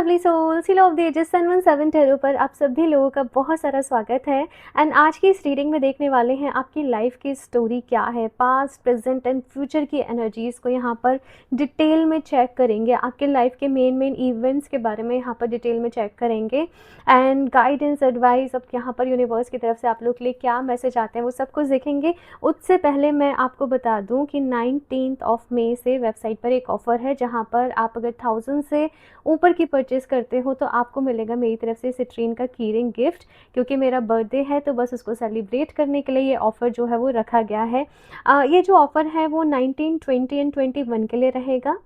Lovely soul seal of the ages sun 17 tarot पर आप सभी लोगों का बहुत सारा स्वागत है। एंड आज की इस रीडिंग में देखने वाले हैं आपकी लाइफ की स्टोरी क्या है, पास्ट प्रेजेंट एंड फ्यूचर की एनर्जीज़ को यहाँ पर डिटेल में चेक करेंगे। आपके लाइफ के मेन इवेंट्स के बारे में यहाँ पर डिटेल में चेक करेंगे एंड गाइडेंस एडवाइस अब यहाँ पर यूनिवर्स की तरफ से आप लोग के लिए क्या मैसेज आते हैं वो सब कुछ देखेंगे। उससे पहले मैं आपको बता दूं कि 19 मई से वेबसाइट पर एक ऑफ़र है जहाँ पर आप अगर 1000 से ऊपर की परचेज़ करते हो तो आपको मिलेगा मेरी तरफ से सिट्रीन का की रिंग गिफ्ट। क्योंकि मेरा बर्थडे है तो बस उसको सेलिब्रेट करने के लिए ये ऑफ़र जो है वो रखा गया है। ये जो ऑफ़र है वो 19, 20 एंड 21 के लिए रहेगा।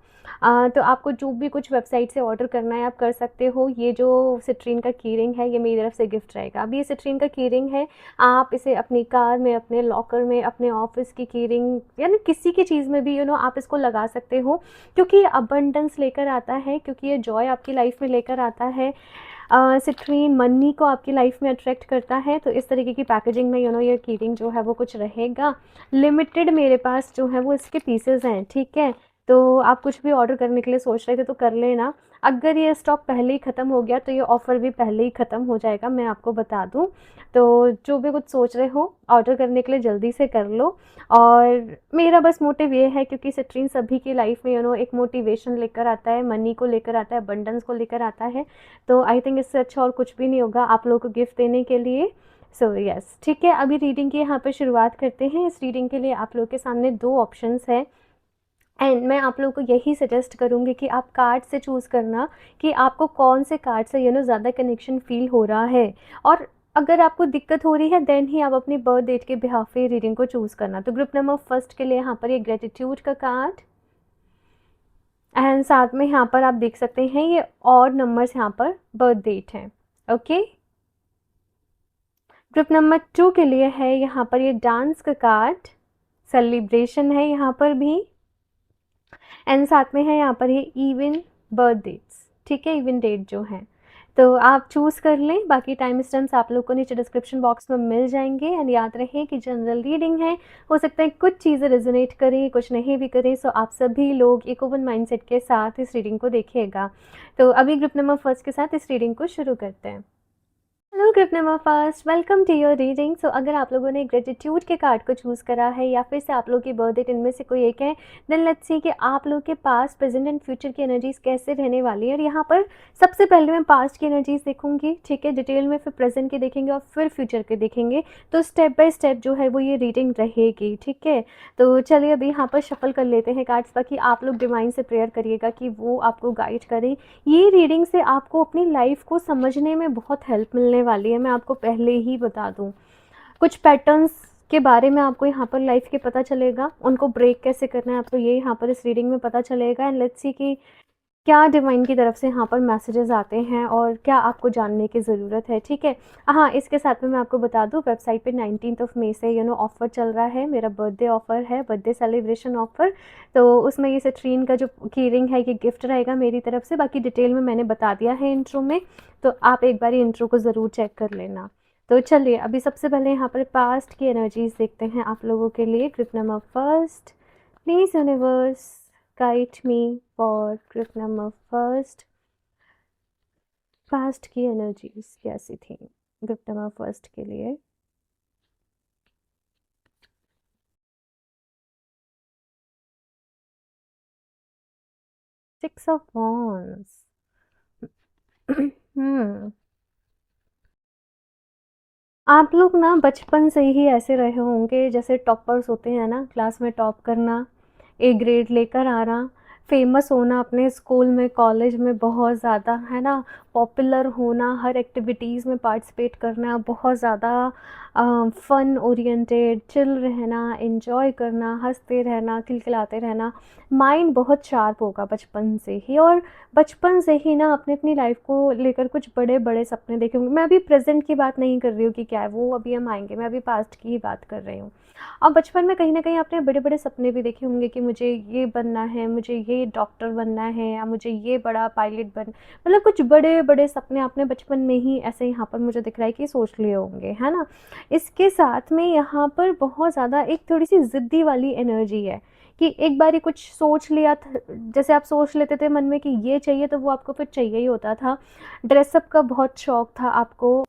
तो आपको जो भी कुछ वेबसाइट से ऑर्डर करना है आप कर सकते हो। ये जो सिट्रीन का की रिंग है ये मेरी तरफ से गिफ्ट रहेगा। अब ये सिट्रीन का की रिंग है, आप इसे अपनी कार में, अपने लॉकर में, अपने ऑफिस की रिंग यानी किसी की चीज़ में भी आप इसको लगा सकते हो। क्योंकि ये अबंडेंस लेकर आता है, क्योंकि ये जॉय आपकी लाइफ में लेकर आता है। सिट्रीन मनी को आपकी लाइफ में अट्रैक्ट करता है। तो इस तरीके की पैकेजिंग में ये की रिंग जो है वो कुछ रहेगा। लिमिटेड मेरे पास जो है वो इसके पीसेज हैं, ठीक है। तो आप कुछ भी ऑर्डर करने के लिए सोच रहे थे तो कर लेना। अगर ये स्टॉक पहले ही ख़त्म हो गया तो ये ऑफ़र भी पहले ही ख़त्म हो जाएगा, मैं आपको बता दूं। तो जो भी कुछ सोच रहे हो ऑर्डर करने के लिए जल्दी से कर लो। और मेरा बस मोटिव ये है, क्योंकि सिट्रीन सभी की लाइफ में एक मोटिवेशन लेकर आता है, मनी को लेकर आता है, अबंडेंस को लेकर आता है। तो आई थिंक इससे अच्छा और कुछ भी नहीं होगा आप लोगों को गिफ्ट देने के लिए। सो यस, ठीक है। अभी रीडिंग की यहाँ पर शुरुआत करते हैं। इस रीडिंग के लिए आप लोगों के सामने 2 ऑप्शंस है एंड मैं आप लोगों को यही सजेस्ट करूँगी कि आप कार्ड से चूज़ करना कि आपको कौन से कार्ड से ज़्यादा कनेक्शन फ़ील हो रहा है। और अगर आपको दिक्कत हो रही है देन ही आप अपनी बर्थ डेट के बिहाफ पे रीडिंग को चूज़ करना। तो ग्रुप नंबर फर्स्ट के लिए यहाँ पर ये ग्रेटिट्यूड का कार्ड एंड साथ में यहाँ पर आप देख सकते हैं ये और नंबर्स यहाँ पर बर्थ डेट हैं, ओके। ग्रुप नंबर 2 के लिए है यहाँ पर ये डांस का कार्ड, सेलिब्रेशन है यहाँ पर भी एंड साथ में है यहाँ पर ये इवन बर्थ डेट्स, ठीक है, इवन डेट जो है। तो आप चूज़ कर लें। बाकी टाइम स्टैम्प्स आप लोग को नीचे डिस्क्रिप्शन बॉक्स में मिल जाएंगे। एंड याद रहे कि जनरल रीडिंग है, हो सकता है कुछ चीज़ें रेजोनेट करें, कुछ नहीं भी करें। सो आप सभी लोग एक ओपन माइंडसेट के साथ इस रीडिंग को देखिएगा। तो अभी ग्रुप नंबर फर्स्ट के साथ इस रीडिंग को शुरू करते हैं। Hello group number first, welcome to your reading. So अगर आप लोगों ने ग्रेटिट्यूड के कार्ड को चूज़ करा है या फिर से आप लोगों की बर्थ डेट इनमें से कोई एक है, देन लेट्स सी कि आप लोग के पास प्रेजेंट एंड फ्यूचर की एनर्जीज कैसे रहने वाली है। और यहाँ पर सबसे पहले मैं पास्ट की एनर्जीज देखूंगी, ठीक है, डिटेल में, फिर प्रेजेंट के देखेंगे और फिर फ्यूचर के देखेंगे। तो स्टेप बाय स्टेप जो है वो ये रीडिंग रहेगी, ठीक है। तो चलिए अभी यहाँ पर शफल कर लेते हैं कार्ड्स, ताकि आप लोग डिवाइन से प्रेयर करिएगा कि वो आपको गाइड करें। ये रीडिंग से आपको अपनी लाइफ को समझने में बहुत हेल्प मिलने वाली है, मैं आपको पहले ही बता दूं। कुछ पैटर्न्स के बारे में आपको यहाँ पर लाइफ के पता चलेगा, उनको ब्रेक कैसे करना है आपको ये यहाँ पर इस रीडिंग में पता चलेगा। एंड लेट्स सी कि क्या डिवाइन की तरफ से यहाँ पर मैसेजेस आते हैं और क्या आपको जानने की ज़रूरत है, ठीक है। हाँ, इसके साथ में मैं आपको बता दूँ वेबसाइट पे 19 मई से ऑफ़र चल रहा है, मेरा बर्थडे ऑफ़र है, बर्थडे सेलिब्रेशन ऑफ़र। तो उसमें ये सिट्रीन का जो की रिंग है ये गिफ्ट रहेगा मेरी तरफ से। बाकी डिटेल में मैंने बता दिया है इंट्रो में, तो आप एक बार इंट्रो को ज़रूर चेक कर लेना। तो चलिए अभी सबसे पहले यहाँ पर पास्ट की एनर्जीज देखते हैं आप लोगों के लिए। Group number first, please universe guide me for group number first। Fast की एनर्जीज कैसी थी ग्रुप नंबर फर्स्ट के लिए? Six of wands. आप लोग ना बचपन से ही ऐसे रहे होंगे जैसे टॉपर्स होते हैं ना, क्लास में टॉप करना, ए ग्रेड लेकर आना, फेमस होना अपने स्कूल में, कॉलेज में बहुत ज़्यादा, है ना, पॉपुलर होना, हर एक्टिविटीज़ में पार्टिसिपेट करना, बहुत ज़्यादा फ़न ओरिएंटेड, चिल रहना, एंजॉय करना, हंसते रहना, खिलखिलाते रहना। माइंड बहुत शार्प होगा बचपन से ही, और बचपन से ही ना अपनी अपनी लाइफ को लेकर कुछ बड़े बड़े सपने देखे होंगे। मैं अभी प्रेजेंट की बात नहीं कर रही हूँ कि क्या है वो, अभी हम आएंगे, मैं अभी पास्ट की ही बात कर रही हूँ। और बचपन में कहीं ना कहीं आपने बड़े बड़े सपने भी देखे होंगे कि मुझे ये बनना है, मुझे ये डॉक्टर बनना है, या मुझे ये बड़ा पायलट बन, मतलब कुछ बड़े बड़े सपने आपने बचपन में ही ऐसे यहाँ पर मुझे दिख रहा है कि सोच लिए होंगे, है ना। इसके साथ में यहाँ पर बहुत ज़्यादा एक थोड़ी सी ज़िद्दी वाली एनर्जी है। कि एक बारी कुछ सोच लिया था, जैसे आप सोच लेते थे मन में कि ये चाहिए तो वो आपको फिर चाहिए ही होता था। ड्रेसअप का बहुत शौक था आपको।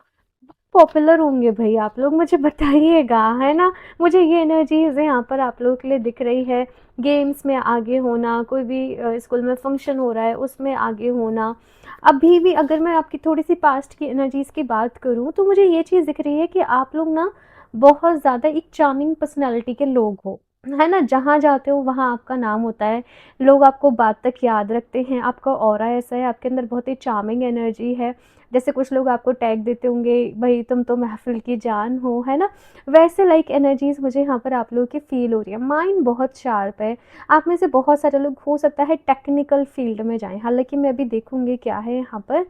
पॉपुलर होंगे भई आप लोग, मुझे बताइएगा, है ना? मुझे ये एनर्जीज़ यहाँ पर आप लोगों के लिए दिख रही है। गेम्स में आगे होना, कोई भी स्कूल में फंक्शन हो रहा है उसमें आगे होना। अभी भी अगर मैं आपकी थोड़ी-सी पास्ट की एनर्जीज़ की बात करूँ तो मुझे ये चीज़ दिख रही है कि आप लोग ना बहुत ज़्यादा एक चार्मिंग पर्सनैलिटी के लोग हो, है ना? जहाँ जाते हो वहाँ आपका नाम होता है, लोग आपको बात तक याद रखते हैं, आपका ऑरा ऐसा है, आपके अंदर बहुत ही चार्मिंग एनर्जी है। जैसे कुछ लोग आपको टैग देते होंगे, भाई तुम तो महफिल की जान हो, है ना? वैसे लाइक एनर्जीज मुझे यहाँ पर आप लोगों की फील हो रही है। माइंड बहुत शार्प है। आप में से बहुत सारे लोग हो सकता है टेक्निकल फील्ड में जाएं, हालांकि मैं अभी देखूंगी क्या है यहाँ पर।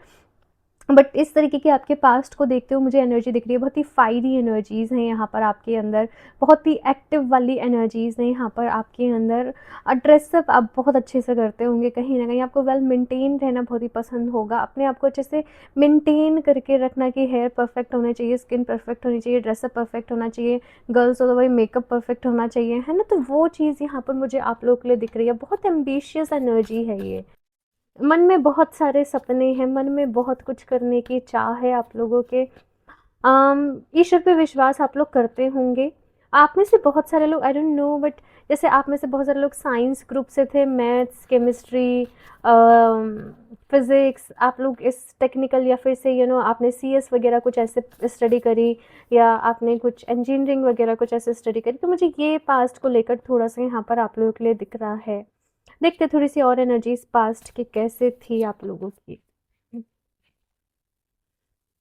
बट इस तरीके की आपके पास्ट को देखते हुए मुझे एनर्जी दिख रही है, बहुत ही फायरी एनर्जीज़ हैं यहाँ पर आपके अंदर, बहुत ही एक्टिव वाली एनर्जीज़ हैं यहाँ पर आपके अंदर। ड्रेसअप आप बहुत अच्छे से करते होंगे, कहीं ना कहीं आपको वेल मेंटेन रहना बहुत ही पसंद होगा, अपने आप को अच्छे से मेंटेन करके रखना कि हेयर परफेक्ट होने चाहिए, स्किन परफेक्ट होनी चाहिए, ड्रेसअप परफेक्ट होना चाहिए, गर्ल्स हो तो भाई मेकअप परफेक्ट होना चाहिए, है ना? तो वो चीज़ यहाँ पर मुझे आप लोग के लिए दिख रही है। बहुत एम्बिशियस एनर्जी है ये। मन में बहुत सारे सपने हैं, मन में बहुत कुछ करने की चाह है आप लोगों के। ईश्वर पे विश्वास आप लोग करते होंगे। आप में से बहुत सारे लोग, आई डोंट नो, बट जैसे आप में से बहुत सारे लोग साइंस ग्रुप से थे, मैथ्स, केमिस्ट्री, फिज़िक्स, आप लोग इस टेक्निकल या फिर से आपने सीएस वगैरह कुछ ऐसे स्टडी करी, या आपने कुछ इंजीनियरिंग वगैरह कुछ ऐसे स्टडी करी। तो मुझे ये पास्ट को लेकर थोड़ा-सा यहाँ पर आप लोगों के लिए दिख रहा है। देखते थोड़ी-सी और एनर्जीज़ पास्ट की कैसे थी आप लोगों की।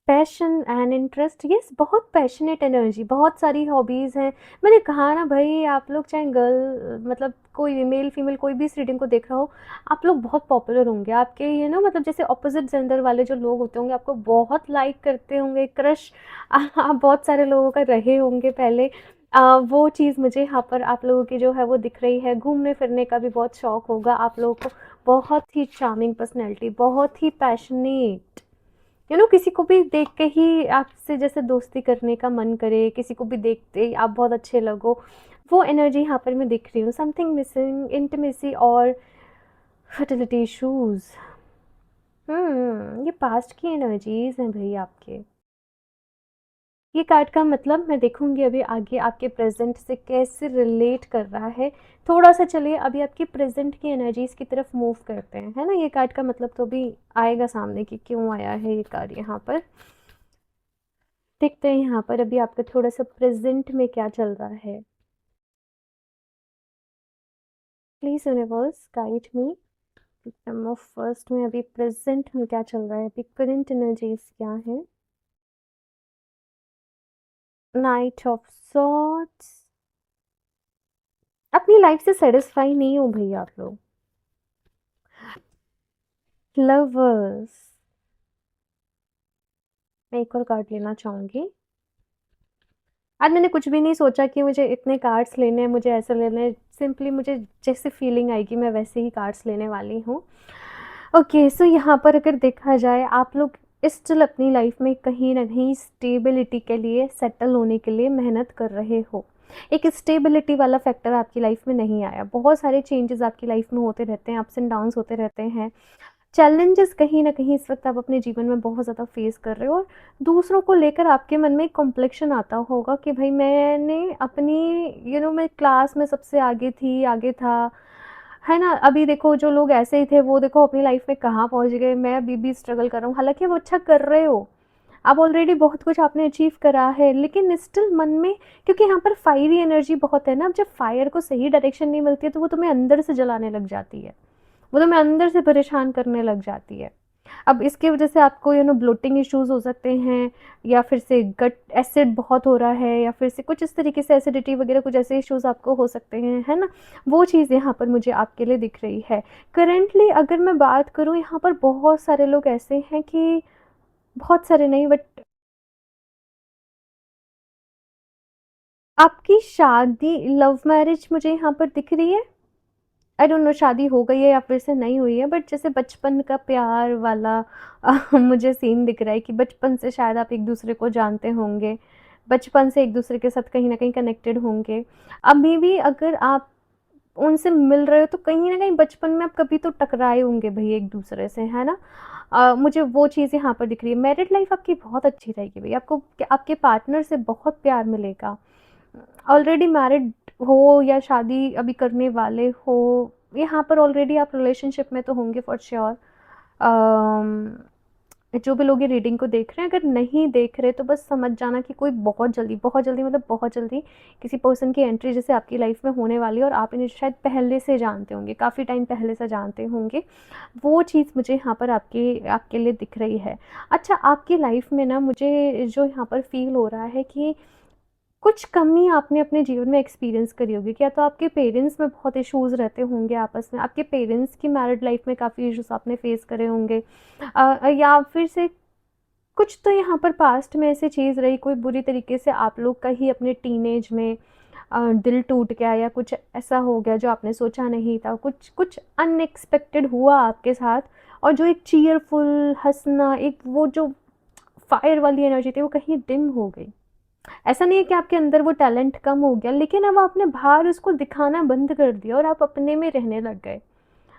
पैशन एंड इंटरेस्ट, यस, बहुत पैशनेट एनर्जी, बहुत सारी हॉबीज़ हैं। मैंने कहा ना भाई, आप लोग चाहे गर्ल मतलब कोई भी मेल फीमेल कोई भी इस रीडिंग को देख रहा हो, आप लोग बहुत पॉपुलर होंगे। आपके मतलब जैसे ऑपोजिट जेंडर वाले जो लोग होते होंगे आपको बहुत लाइक करते होंगे, क्रश आप बहुत सारे लोगों का रहे होंगे पहले। वो चीज़ मुझे यहाँ पर आप लोगों की जो है वो दिख रही है। घूमने फिरने का भी बहुत शौक होगा आप लोगों को। बहुत ही चार्मिंग पर्सनैलिटी, बहुत ही पैशनेट, किसी को भी देख के ही आपसे जैसे दोस्ती करने का मन करे, किसी को भी देखते ही आप बहुत अच्छे लगो, वो एनर्जी यहाँ पर मैं दिख रही हूँ। समथिंग मिसिंग, इंटीमेसी और फर्टिलिटी इश्यूज। ये पास्ट की एनर्जीज हैं भाई आपके। ये कार्ड का मतलब मैं देखूंगी अभी आगे आपके प्रेजेंट से कैसे रिलेट कर रहा है। थोड़ा सा चलिए अभी आपकी प्रेजेंट की एनर्जीज की तरफ मूव करते हैं, है ना? ये कार्ड का मतलब तो अभी आएगा सामने कि क्यों आया है ये कार्ड यहाँ पर। देखते हैं यहाँ पर अभी आपका थोड़ा सा प्रेजेंट में क्या चल रहा है। Please universe guide me. First में अभी प्रेजेंट में क्या चल रहा है, अभी करंट एनर्जीज क्या है। Night of swords. अपनी लाइफ से सेटिस्फाई नहीं हो भैया आप लोग। लवर्स। मैं एक और कार्ड लेना चाहूंगी। आज मैंने कुछ भी नहीं सोचा कि मुझे इतने कार्ड्स लेने हैं, मुझे ऐसे लेने हैं। सिंपली मुझे जैसे फीलिंग आएगी मैं वैसे ही कार्ड्स लेने वाली हूँ। ओके, सो यहाँ पर अगर देखा जाए आप लोग स्टिल अपनी लाइफ में कहीं ना कहीं स्टेबिलिटी के लिए, सेटल होने के लिए मेहनत कर रहे हो। एक स्टेबिलिटी वाला फैक्टर आपकी लाइफ में नहीं आया। बहुत सारे चेंजेस आपकी लाइफ में होते रहते हैं, अप्स एंड डाउन्स होते रहते हैं। चैलेंजेस कहीं न कहीं इस वक़्त आप अपने जीवन में बहुत ज़्यादा फेस कर रहे हो, और दूसरों को लेकर आपके मन में एक कॉम्प्लेक्शन आता होगा कि भाई मैंने अपनी मैं क्लास में सबसे आगे थी, आगे था, है ना? अभी देखो जो लोग ऐसे ही थे वो देखो अपनी लाइफ में कहाँ पहुँच गए, मैं अभी भी स्ट्रगल कर रहा हूँ। हालाँकि आप अच्छा कर रहे हो, आप ऑलरेडी बहुत कुछ आपने अचीव करा है, लेकिन स्टिल मन में, क्योंकि यहाँ पर फायरी एनर्जी बहुत है ना, अब जब फायर को सही डायरेक्शन नहीं मिलती है तो वो तुम्हें अंदर से जलाने लग जाती है, वो तुम्हें अंदर से परेशान करने लग जाती है। अब इसकी वजह से आपको ब्लोटिंग इश्यूज हो सकते हैं, या फिर से गट एसिड बहुत हो रहा है, या फिर से कुछ इस तरीके से एसिडिटी वगैरह कुछ ऐसे इश्यूज आपको हो सकते हैं, है ना? वो चीज़ यहाँ पर मुझे आपके लिए दिख रही है। करेंटली अगर मैं बात करूँ, यहाँ पर बहुत सारे लोग ऐसे हैं कि, बहुत सारे नहीं बट आपकी शादी लव मैरिज मुझे यहाँ पर दिख रही है। आई डोंट नो शादी हो गई है या फिर से नहीं हुई है, बट जैसे बचपन का प्यार वाला मुझे सीन दिख रहा है कि बचपन से शायद आप एक दूसरे को जानते होंगे, बचपन से एक दूसरे के साथ कहीं ना कहीं कनेक्टेड होंगे। अभी भी अगर आप उनसे मिल रहे हो तो कहीं न कहीं बचपन में आप कभी तो टकराए होंगे भई एक-दूसरे से, है ना? मुझे वो चीज़ यहाँ पर दिख रही है। मैरिड लाइफ़ आपकी बहुत अच्छी रहेगी भई, आपको आपके पार्टनर से बहुत प्यार मिलेगा। ऑलरेडी मैरिड हो या शादी अभी करने वाले हो, यहाँ पर ऑलरेडी आप रिलेशनशिप में तो होंगे फॉर श्योर। अम, जो भी लोग ये रीडिंग को देख रहे हैं, अगर नहीं देख रहे तो बस समझ जाना कि कोई बहुत जल्दी मतलब बहुत जल्दी किसी पर्सन की एंट्री जैसे आपकी लाइफ में होने वाली है और आप इन्हें शायद पहले से जानते होंगे, काफ़ी टाइम पहले से जानते होंगे। वो चीज़ मुझे यहाँ पर आपके लिए दिख रही है। अच्छा, आपकी लाइफ में ना मुझे जो यहाँ पर फ़ील हो रहा है कि कुछ कमी आपने अपने जीवन में एक्सपीरियंस करी होगी। क्या तो आपके पेरेंट्स में बहुत इश्यूज़ रहते होंगे आपस में, आपके पेरेंट्स की मैरिड लाइफ में काफ़ी इश्यूज़ आपने फेस करे होंगे। या फिर से कुछ तो यहाँ पर पास्ट में ऐसी चीज़ रही, कोई बुरी तरीके से आप लोग का ही अपने टीनेज में दिल टूट गया या कुछ ऐसा हो गया जो आपने सोचा नहीं था, कुछ कुछ अनएक्सपेक्टेड हुआ आपके साथ और जो एक चीयरफुल हँसना, एक वो जो फायर वाली एनर्जी थी वो कहीं डिम हो गई। ऐसा नहीं है कि आपके अंदर वो टैलेंट कम हो गया, लेकिन अब आपने बाहर उसको दिखाना बंद कर दिया और आप अपने में रहने लग गए।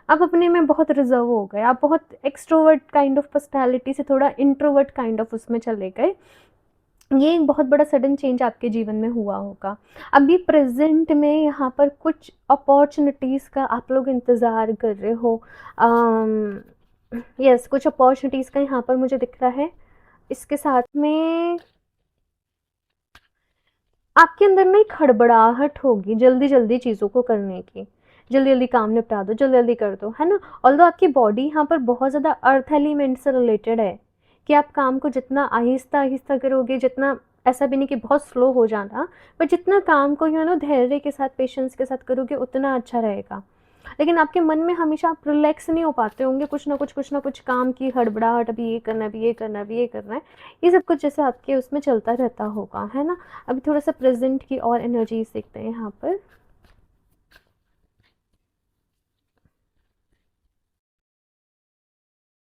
आप अपने में बहुत रिजर्व हो गए, आप बहुत एक्सट्रोवर्ट काइंड ऑफ पर्सनैलिटी से थोड़ा इंट्रोवर्ट काइंड ऑफ उसमें चले गए। ये एक बहुत बड़ा सडन चेंज आपके जीवन में हुआ होगा। अभी प्रेजेंट में यहाँ पर कुछ अपॉर्चुनिटीज़ का आप लोग इंतज़ार कर रहे हो। यस, कुछ अपॉर्चुनिटीज़ का यहाँ पर मुझे दिख रहा है। इसके साथ में आपके अंदर ना एक हड़बड़ाहट होगी जल्दी-जल्दी चीज़ों को करने की। जल्दी-जल्दी काम निपटा दो, जल्दी-जल्दी कर दो, है ना? ऑल्दो आपकी बॉडी यहाँ पर बहुत ज़्यादा अर्थ एलिमेंट से रिलेटेड है, कि आप काम को जितना आहिस्ता-आहिस्ता करोगे, जितना ऐसा भी नहीं कि बहुत स्लो हो जाना, पर जितना काम को धैर्य के साथ, पेशेंस के साथ करोगे उतना अच्छा रहेगा। लेकिन आपके मन में हमेशा आप रिलैक्स नहीं हो पाते होंगे, कुछ ना कुछ काम की हड़बड़ाहट, अभी ये करना है, अभी ये करना है, अभी ये करना है। ये सब कुछ जैसे आपके उसमें चलता रहता होगा, है ना? अभी थोड़ा-सा प्रेज़ेंट की और एनर्जीज़ देखते हैं यहाँ पर।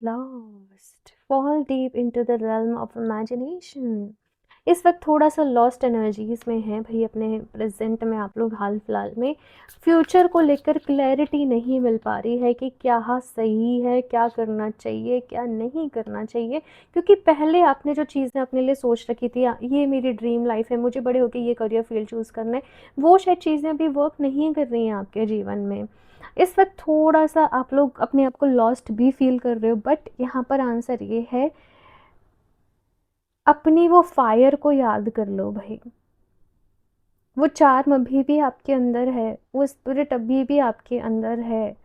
Lost, fall deep into the realm of imagination. इस वक्त थोड़ा सा लॉस्ट एनर्जीज में है भाई, अपने प्रेजेंट में आप लोग हाल फिलहाल में फ्यूचर को लेकर क्लैरिटी नहीं मिल पा रही है कि क्या सही है, क्या करना चाहिए, क्या नहीं करना चाहिए। क्योंकि पहले आपने जो चीज़ें अपने लिए सोच रखी थी, ये मेरी ड्रीम लाइफ है, मुझे बड़े होकर ये करियर फील्ड चूज़ करना है, वो शायद चीज़ें अभी वर्क नहीं कर रही हैं आपके जीवन में। इस वक्त थोड़ा सा आप लोग अपने आप को लॉस्ट भी फील कर रहे हो, बट यहाँ पर आंसर ये है, अपनी वो फायर को याद कर लो भाई। वो चार्म अभी भी आपके अंदर है, वो स्पिरिट अभी भी आपके अंदर है।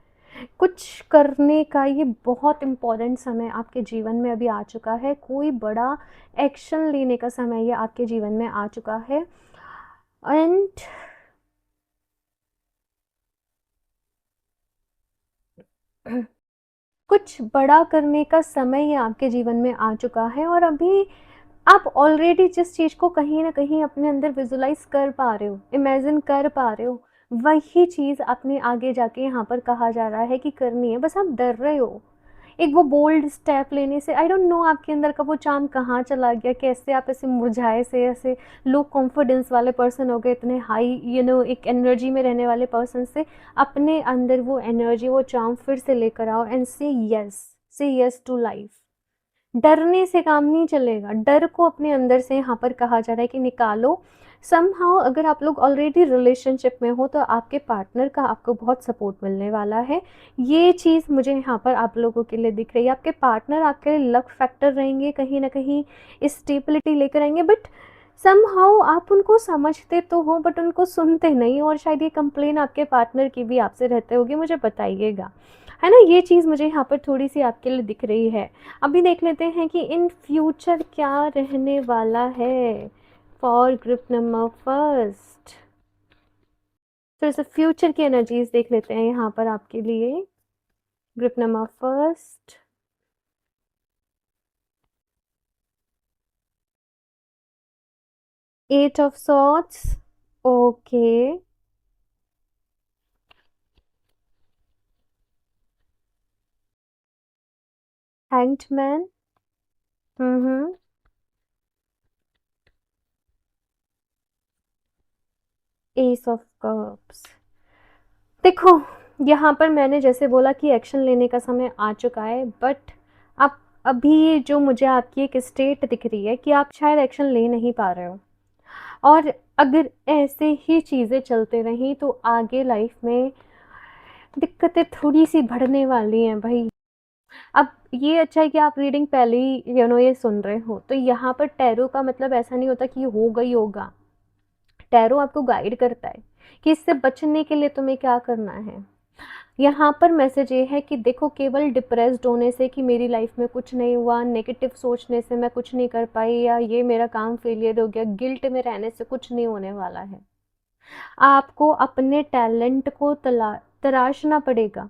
कुछ करने का ये बहुत इम्पोर्टेंट समय आपके जीवन में अभी आ चुका है, कोई बड़ा एक्शन लेने का समय ये आपके जीवन में आ चुका है। एंड कुछ बड़ा करने का समय ये आपके जीवन में आ चुका है और अभी आप ऑलरेडी जिस चीज़ को कहीं न कहीं अपने अंदर विज़ुअलाइज़ कर पा रहे हो, इमेजिन कर पा रहे हो, वही चीज़ अपने आगे जाके यहाँ पर कहा जा रहा है कि करनी है, बस आप डर रहे हो। एक वो बोल्ड स्टेप लेने से, आई डोंट नो आपके अंदर का वो चार्म कहाँ चला गया, कैसे आप ऐसे मुरझाए से, ऐसे लो कॉन्फिडेंस वाले पर्सन हो गए, इतने हाई एक एनर्जी में रहने वाले पर्सन से अपने अंदर वो एनर्जी, वो चार्म फिर से लेकर आओ एंड से यस टू लाइफ। डरने से काम नहीं चलेगा, डर को अपने अंदर से यहाँ पर कहा जा रहा है कि निकालो। समहाउ अगर आप लोग ऑलरेडी रिलेशनशिप में हो तो आपके पार्टनर का आपको बहुत सपोर्ट मिलने वाला है। ये चीज़ मुझे यहाँ पर आप लोगों के लिए दिख रही है। आपके पार्टनर आपके लिए लक फैक्टर रहेंगे, कहीं ना कहीं स्टेबिलिटी लेकर आएंगे, बट समहाउ आप उनको समझते तो हो बट उनको सुनते नहीं हो, और शायद ये कंप्लेन आपके पार्टनर की भी आपसे रहते होगी, मुझे बताइएगा, है ना? ये चीज़ मुझे यहाँ पर थोड़ी सी आपके लिए दिख रही है। अभी देख लेते हैं कि इन फ्यूचर क्या रहने वाला है फॉर ग्रुप नंबर फर्स्ट। तो इस फ्यूचर की एनर्जीज देख लेते हैं यहाँ पर आपके लिए, group number first. Eight of swords, okay. Hanged man, hmm. Ace of cups, देखो, यहाँ पर मैंने जैसे बोला कि एक्शन लेने का समय आ चुका है, बट अब अभी जो मुझे आपकी एक स्टेट दिख रही है कि आप शायद एक्शन ले नहीं पा रहे हो, और अगर ऐसे ही चीज़ें चलते रहीं तो आगे लाइफ में दिक्कतें थोड़ी-सी बढ़ने वाली हैं भई। अब ये अच्छा है कि आप रीडिंग पहले ही ये सुन रहे हो, तो यहाँ पर टैरो का मतलब ऐसा नहीं होता कि ये होगा ही होगा। टैरो आपको गाइड करता है कि इससे बचने के लिए तुम्हें क्या करना है। यहाँ पर मैसेज ये है कि देखो, केवल डिप्रेस्ड होने से कि मेरी लाइफ में कुछ नहीं हुआ, नेगेटिव सोचने से मैं कुछ नहीं कर पाई, या ये मेरा काम फेलियर हो गया, गिल्ट में रहने से कुछ नहीं होने वाला है। आपको अपने टैलेंट को तराशना पड़ेगा,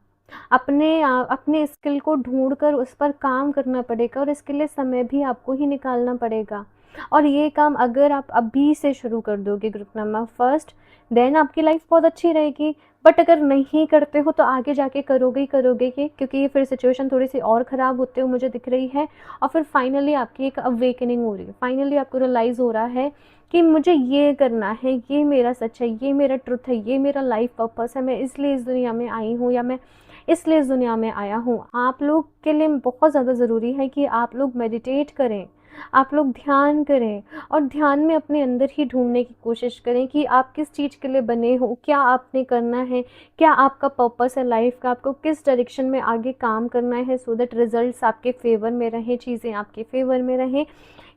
अपने स्किल को ढूंढ कर उस पर काम करना पड़ेगा, और इसके लिए समय भी आपको ही निकालना पड़ेगा। और ये काम अगर आप अभी से शुरू कर दोगे ग्रुप नंबर फर्स्ट, देन आपकी लाइफ बहुत अच्छी रहेगी। बट अगर नहीं करते हो तो आगे जाके करोगे ही करोगे कि, क्योंकि ये फिर सिचुएशन थोड़ी सी और ख़राब होते हुए मुझे दिख रही है, और फिर फाइनली आपकी एक अवेकनिंग हो रही है, फाइनली आपको रियलाइज़ हो रहा है कि मुझे ये करना है, ये मेरा सच है, ये मेरा ट्रुथ है, ये मेरा लाइफ पर्पस है, मैं इसलिए इस दुनिया में आई हूँ, या मैं इसलिए इस दुनिया में आया हूँ। आप लोग के लिए बहुत ज़्यादा ज़रूरी है कि आप लोग मेडिटेट करें, आप लोग ध्यान करें, और ध्यान में अपने अंदर ही ढूंढने की कोशिश करें कि आप किस चीज़ के लिए बने हो, क्या आपने करना है, क्या आपका पर्पस है लाइफ का, आपको किस डायरेक्शन में आगे काम करना है, सो दैट रिजल्ट्स आपके फेवर में रहें, चीज़ें आपके फेवर में रहें।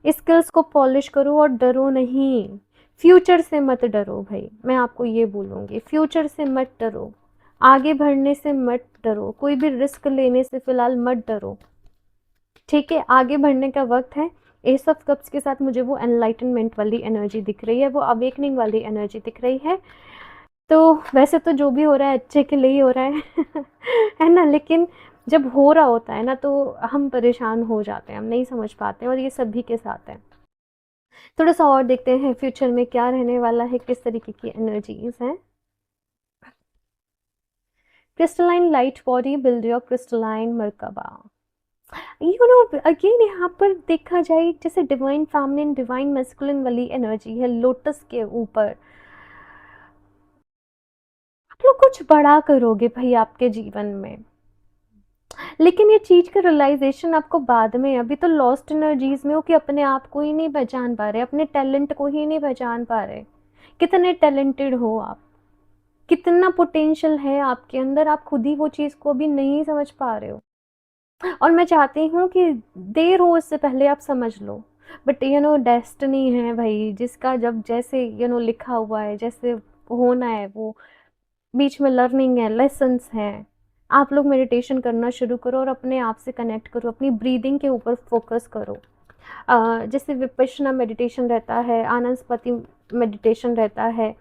स्किल्स को पॉलिश करो और डरो नहीं। फ्यूचर से मत डरो भाई, मैं आपको ये बोलूँगी, फ्यूचर से मत डरो, आगे बढ़ने से मत डरो, कोई भी रिस्क लेने से फ़िलहाल मत डरो, ठीक है? आगे बढ़ने का वक़्त है। एस ऑफ कप्स के साथ मुझे वो एनलाइटनमेंट वाली एनर्जी दिख रही है, वो अवेकनिंग वाली एनर्जी दिख रही है। तो वैसे तो जो भी हो रहा है अच्छे के लिए ही हो रहा है है ना? लेकिन जब हो रहा होता है ना तो हम परेशान हो जाते हैं, हम नहीं समझ पाते हैं, और ये सभी के साथ है। थोड़ा सा और देखते हैं फ्यूचर में क्या रहने वाला है, किस तरीके की एनर्जीज हैं। Crystalline light body build your crystalline merkaba. Again यहाँ पर देखा जाए जैसे डिवाइन फेमिनिन डिवाइन मैस्कुलिन वाली एनर्जी है लोटस के ऊपर। आप लोग कुछ बड़ा करोगे भाई आपके जीवन में, लेकिन ये चीज़ का रियलाइजेशन आपको बाद में, अभी तो लॉस्ट एनर्जीज में हो कि अपने आप को ही नहीं पहचान पा रहे, अपने टैलेंट को ही नहीं पहचान पा रहे। कितने टैलेंटेड हो आप, कितना पोटेंशियल है आपके अंदर, आप खुद ही वो चीज़ को अभी नहीं समझ पा रहे हो। और मैं चाहती हूँ कि देर हो इससे पहले आप समझ लो, बट डेस्टिनी है भाई, जिसका जब जैसे लिखा हुआ है, जैसे होना है वो, बीच में लर्निंग है, लेसन्स हैं। आप लोग मेडिटेशन करना शुरू करो और अपने आप से कनेक्ट करो, अपनी ब्रीदिंग के ऊपर फोकस करो। जैसे विपश्यना मेडिटेशन रहता है, आनापानसति मेडिटेशन रहता है,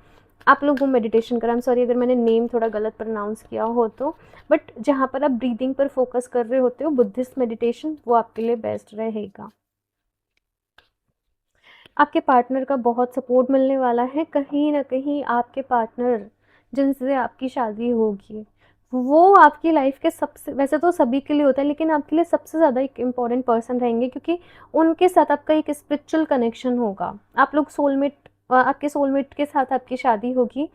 आप लोग वो मेडिटेशन करें। आई एम सॉरी अगर मैंने नेम थोड़ा गलत प्रोनाउंस किया हो तो, बट जहाँ पर आप ब्रीदिंग पर फोकस कर रहे होते हो, बुद्धिस्ट मेडिटेशन, वो आपके लिए बेस्ट रहेगा। आपके पार्टनर का बहुत सपोर्ट मिलने वाला है, कहीं ना कहीं आपके पार्टनर जिनसे आपकी शादी होगी, वो आपकी लाइफ के सबसे, वैसे तो सभी के लिए होता है लेकिन आपके लिए सबसे ज़्यादा एक इम्पॉर्टेंट पर्सन रहेंगे, क्योंकि उनके साथ आपका एक स्पिरिचुअल कनेक्शन होगा। आप लोग सोलमेट, आपके सोलमेट के साथ आपकी शादी होगी,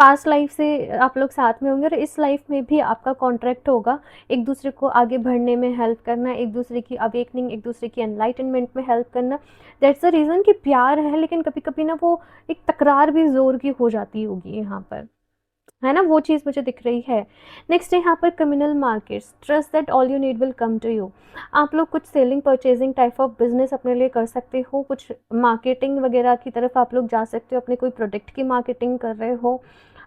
पास्ट लाइफ से आप लोग साथ में होंगे, और इस लाइफ में भी आपका कॉन्ट्रैक्ट होगा एक दूसरे को आगे बढ़ने में हेल्प करना, एक दूसरे की अवेकनिंग, एक दूसरे की एनलाइटनमेंट में हेल्प करना। दैट्स द रीज़न कि प्यार है, लेकिन कभी कभी ना वो एक तकरार भी ज़ोर की हो जाती होगी यहाँ पर, है ना? वो चीज़ मुझे दिख रही है। नेक्स्ट है यहाँ पर communal markets, trust that all you need will come to you. आप लोग कुछ selling purchasing type of business अपने लिए कर सकते हो, कुछ मार्केटिंग वगैरह की तरफ आप लोग जा सकते हो, अपने कोई प्रोडक्ट की मार्केटिंग कर रहे हो,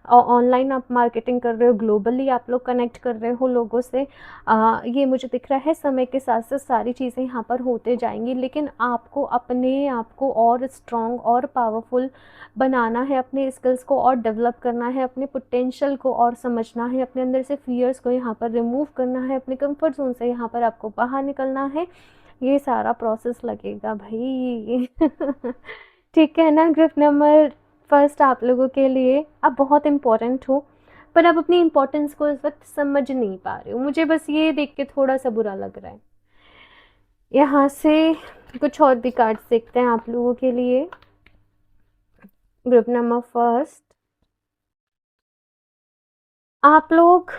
ऑनलाइन आप मार्केटिंग कर रहे हो, ग्लोबली आप लोग कनेक्ट कर रहे हो लोगों से। ये मुझे दिख रहा है समय के साथ साथ सारी चीज़ें यहाँ पर होते जाएंगी, लेकिन आपको अपने आप को और स्ट्रॉन्ग और पावरफुल बनाना है, अपने स्किल्स को और डेवलप करना है, अपने पोटेंशियल को और समझना है, अपने अंदर से फियर्स को यहाँ पर रिमूव करना है, अपने कंफर्ट जोन से यहाँ पर आपको बाहर निकलना है। ये सारा प्रोसेस लगेगा भाई ठीक है ना? ग्रुप नंबर फर्स्ट आप लोगों के लिए अब बहुत इम्पोर्टेंट हो, पर आप अपनी इम्पोर्टेंस को इस वक्त समझ नहीं पा रहे हो, मुझे बस ये देख के थोड़ा सा बुरा लग रहा है। यहाँ से कुछ और भी कार्ड्स देखते हैं आप लोगों के लिए। ग्रुप नंबर फर्स्ट, आप लोग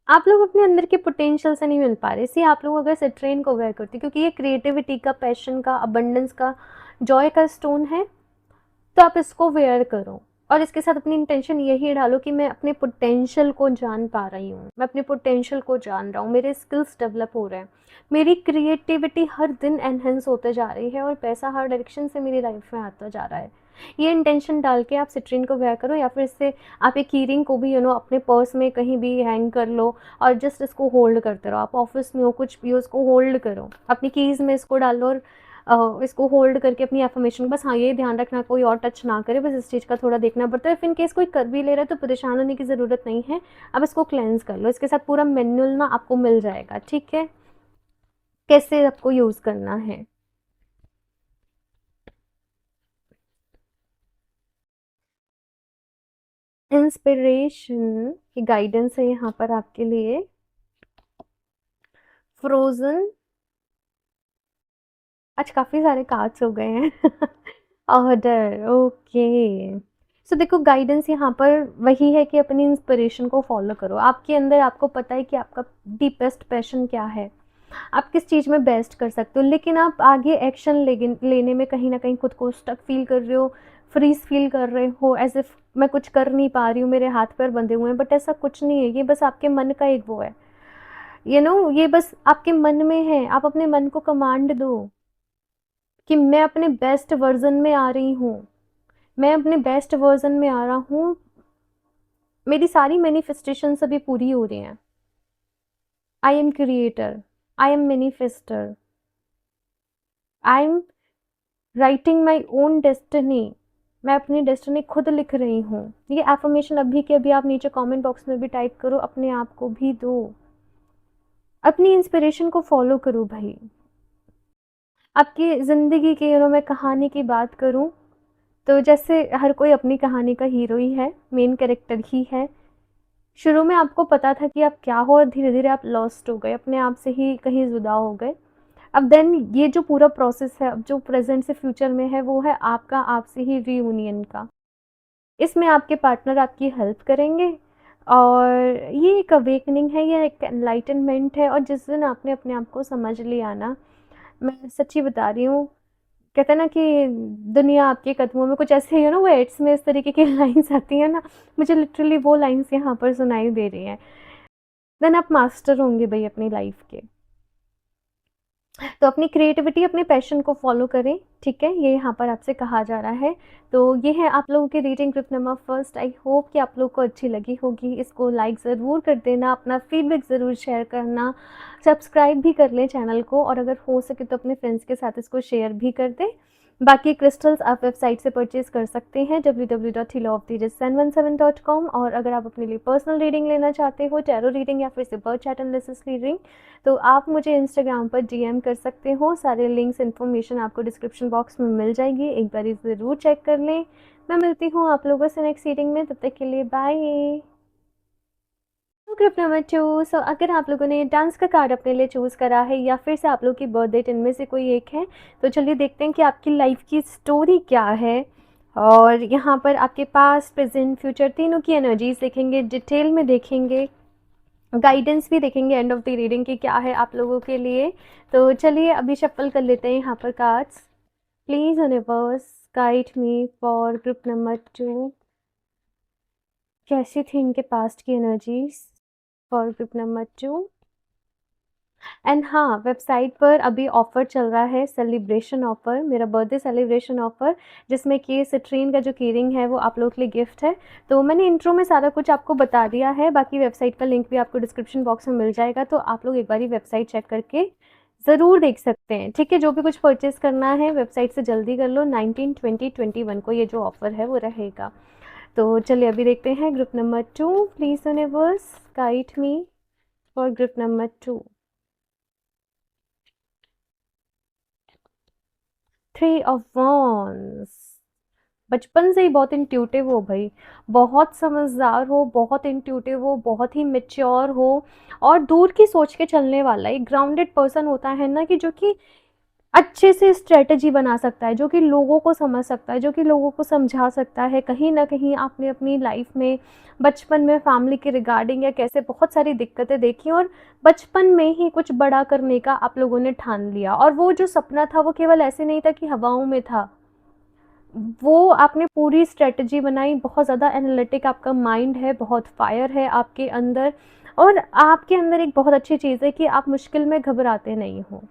आप लोग अपने अंदर के पोटेंशियल से नहीं मिल पा रहे। सी आप लोग अगर सिट्रेन को वेयर करते, क्योंकि ये क्रिएटिविटी का, पैशन का, अबंडेंस का, जॉय का स्टोन है, तो आप इसको वेयर करो और इसके साथ अपनी इंटेंशन यही डालो कि मैं अपने पोटेंशियल को जान पा रही हूँ, मैं अपने पोटेंशियल को जान रहा हूँ, मेरे स्किल्स डेवलप हो रहे हैं, मेरी क्रिएटिविटी हर दिन एनहेंस होते जा रही है और पैसा हर डायरेक्शन से मेरी लाइफ में आता जा रहा है। ये इंटेंशन डाल के आप सिट्रीन को वेयर करो, या फिर इससे आप एक कीरिंग को भी अपने पर्स में कहीं भी हैंग कर लो और जस्ट इसको होल्ड करते रहो। आप ऑफिस में हो, कुछ भी हो, इसको होल्ड करो, अपनी कीज़ में इसको डाल लो और इसको होल्ड करके अपनी एफर्मेशन, बस हाँ ये ध्यान रखना कोई और टच ना करे, बस इस चीज़ का थोड़ा देखना पड़ता है। इफ़ इन केस कोई कर भी ले रहा है तो परेशान होने की ज़रूरत नहीं है, अब इसको क्लेंस कर लो। इसके साथ पूरा मैनुअल ना आपको मिल जाएगा, ठीक है, कैसे आपको यूज़ करना है। इंस्पिरेशन की गाइडेंस है यहाँ पर आपके लिए, फ्रोजन। आज काफ़ी सारे कार्ड्स हो गए हैं। Order, okay. सो देखो गाइडेंस यहाँ पर वही है कि अपनी इंस्पिरेशन को फॉलो करो। आपके अंदर आपको पता है कि आपका डीपेस्ट पैशन क्या है, आप किस चीज़ में बेस्ट कर सकते हो, लेकिन आप आगे एक्शन लेने में कहीं ना कहीं खुद को स्टक फील कर रहे हो, फ्रीज फील कर रहे हो, एज इफ मैं कुछ कर नहीं पा रही हूँ, मेरे हाथ पैर बंधे हुए हैं। बट ऐसा कुछ नहीं है, ये बस आपके मन का एक वो है, ये बस आपके मन में है। आप अपने मन को कमांड दो कि मैं अपने बेस्ट वर्जन में आ रही हूँ, मैं अपने बेस्ट वर्जन में आ रहा हूँ, मेरी सारी मैनिफेस्टेशन अभी पूरी हो रही हैं। I am creator, I am manifester, I am writing my own destiny, मैं अपनी डेस्टिनी खुद लिख रही हूँ। ये एफर्मेशन अभी के अभी आप नीचे कमेंट बॉक्स में भी टाइप करो, अपने आप को भी दो, अपनी इंस्पिरेशन को फॉलो करो भाई। आपकी ज़िंदगी की मैं कहानी की बात करूँ तो जैसे हर कोई अपनी कहानी का हीरो ही है, मेन कैरेक्टर ही है। शुरू में आपको पता था कि आप क्या हो और धीरे धीरे आप लॉस्ट हो गए, अपने आप से ही कहीं जुदा हो गए। अब देन ये जो पूरा प्रोसेस है, अब जो प्रेजेंट से फ्यूचर में है, वो है आपका आपसे ही रीयूनियन का। इसमें आपके पार्टनर आपकी हेल्प करेंगे और ये एक अवेकनिंग है, ये एक एनलाइटनमेंट है। और जिस दिन आपने अपने आप को समझ लिया ना, मैं सच्ची बता रही हूँ, कहते हैं ना कि दुनिया आपके कदमों में, कुछ ऐसे वो एड्स में इस तरीके की लाइन्स आती हैं ना, मुझे लिटरली वो लाइन्स यहाँ पर सुनाई दे रही हैं। देन आप मास्टर होंगे भाई अपनी लाइफ के। तो अपनी क्रिएटिविटी, अपने पैशन को फॉलो करें, ठीक है, ये यहाँ पर आपसे कहा जा रहा है। तो ये है आप लोगों की reading group number first. I hope कि आप लोग को अच्छी लगी होगी। इसको लाइक ज़रूर कर देना, अपना फीडबैक ज़रूर शेयर करना, सब्सक्राइब भी कर लें चैनल को, और अगर हो सके तो अपने फ्रेंड्स के साथ इसको शेयर भी कर दें। बाकी क्रिस्टल्स आप वेबसाइट से परचेज कर सकते हैं www.healerofthejust717.com। और अगर आप अपने लिए पर्सनल रीडिंग लेना चाहते हो, टैरो रीडिंग या फिर से बर्थ चैट एनालिसिस रीडिंग, तो आप मुझे इंस्टाग्राम पर डीएम कर सकते हो। सारे लिंक्स इन्फॉर्मेशन आपको डिस्क्रिप्शन बॉक्स में मिल जाएगी, एक बार ज़रूर चेक कर लें। मैं मिलती हूँ आप लोगों से नेक्स्ट रीडिंग में, तब तक के लिए बाय। Group number 2। सो अगर आप लोगों ने डांस का कार्ड अपने लिए चूज़ करा है या फिर से आप लोग की बर्थ डेट इनमें से कोई एक है, तो चलिए देखते हैं कि आपकी लाइफ की स्टोरी क्या है। और यहाँ पर आपके पास प्रेजेंट फ्यूचर तीनों की एनर्जीज देखेंगे, डिटेल में देखेंगे, गाइडेंस भी देखेंगे एंड ऑफ द रीडिंग की क्या है आप लोगों के लिए। तो चलिए अभी शफल कर लेते हैं यहाँ पर cards. Please universe guide me for group number 2। कैसी थी इनके पास्ट की energies for group number 2। And हाँ, वेबसाइट पर अभी ऑफ़र चल रहा है, सेलिब्रेशन ऑफ़र, मेरा बर्थडे सेलिब्रेशन ऑफ़र, जिसमें कि सिट्रीन का जो कीरिंग है वो आप लोगों के लिए गिफ्ट है। तो मैंने इंट्रो में सारा कुछ आपको बता दिया है, बाकी वेबसाइट का लिंक भी आपको डिस्क्रिप्शन बॉक्स में मिल जाएगा, तो आप लोग एक बार वेबसाइट चेक करके ज़रूर देख सकते हैं, ठीक है। जो भी कुछ परचेज़ करना है वेबसाइट से जल्दी कर लो, 19, 20, 21 को ये जो ऑफ़र है वो रहेगा। तो चलिए अभी देखते हैं group number 2। Please universe guide me for group number 2। 3 of wands. बचपन से ही बहुत इंट्यूटिव हो भाई, बहुत समझदार हो, बहुत इंट्यूटिव हो, बहुत ही मेच्योर हो और दूर की सोच के चलने वाला। एक ग्राउंडेड पर्सन होता है ना, कि जो कि अच्छे से स्ट्रैटेजी बना सकता है, जो कि लोगों को समझ सकता है, जो कि लोगों को समझा सकता है। कहीं न कहीं आपने अपनी लाइफ़ में बचपन में फैमिली के रिगार्डिंग या कैसे बहुत सारी दिक्कतें देखी और बचपन में ही कुछ बड़ा करने का आप लोगों ने ठान लिया, और वो जो सपना था वो केवल ऐसे नहीं था कि हवाओं में था। वो आपने पूरी स्ट्रैटेजी बनाई, बहुत ज़्यादा एनालिटिक आपका माइंड है, बहुत फायर है आपके अंदर, और आपके अंदर एक बहुत अच्छी चीज़ है कि आप मुश्किल में घबराते नहीं हो।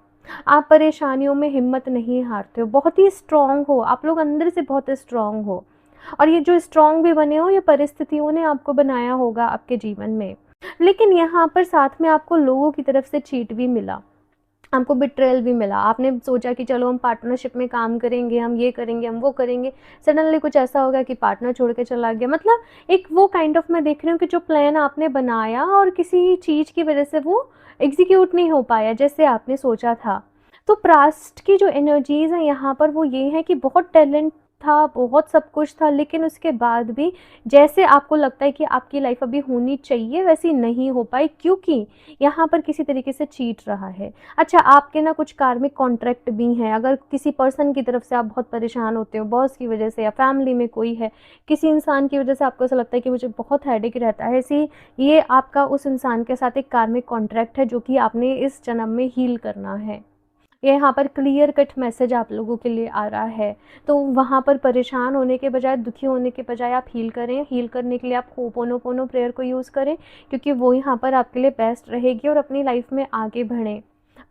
आप परेशानियों में हिम्मत नहीं हारते हो, बहुत ही स्ट्रॉन्ग हो, आप लोग अंदर से बहुत स्ट्रॉन्ग हो। और ये जो स्ट्रॉन्ग भी बने हो, ये परिस्थितियों ने आपको बनाया होगा आपके जीवन में। लेकिन यहाँ पर साथ में आपको लोगों की तरफ से चीट भी मिला, आपको बिट्रेयल भी मिला। आपने सोचा कि चलो हम पार्टनरशिप में काम करेंगे, हम ये करेंगे, हम वो करेंगे। सडनली कुछ ऐसा हो गया कि पार्टनर छोड़ के चला गया। मतलब एक वो काइंड ऑफ मैं देख रही हूँ कि जो प्लान आपने बनाया और किसी चीज़ की वजह से वो एग्जीक्यूट नहीं हो पाया जैसे आपने सोचा था। तो पास्ट की जो एनर्जीज़ हैं यहाँ पर वो ये हैं कि बहुत टैलेंट था, बहुत सब कुछ था, लेकिन उसके बाद भी जैसे आपको लगता है कि आपकी लाइफ अभी होनी चाहिए वैसी नहीं हो पाई, क्योंकि यहाँ पर किसी तरीके से चीट रहा है। अच्छा, आपके ना कुछ कार्मिक कॉन्ट्रैक्ट भी हैं। अगर किसी पर्सन की तरफ से आप बहुत परेशान होते हो, बॉस की वजह से, या फैमिली में कोई है, किसी इंसान की वजह से आपको ऐसा लगता है कि मुझे बहुत हेडेक रहता है, ऐसे ये आपका उस इंसान के साथ एक कार्मिक कॉन्ट्रैक्ट है जो कि आपने इस जन्म में हील करना है। ये यहाँ पर क्लियर कट मैसेज आप लोगों के लिए आ रहा है। तो वहाँ पर परेशान होने के बजाय, दुखी होने के बजाय आप हील करें। हील करने के लिए आप होपोनोपोनो प्रेयर को यूज़ करें, क्योंकि वो यहाँ पर आपके लिए बेस्ट रहेगी, और अपनी लाइफ में आगे बढ़ें।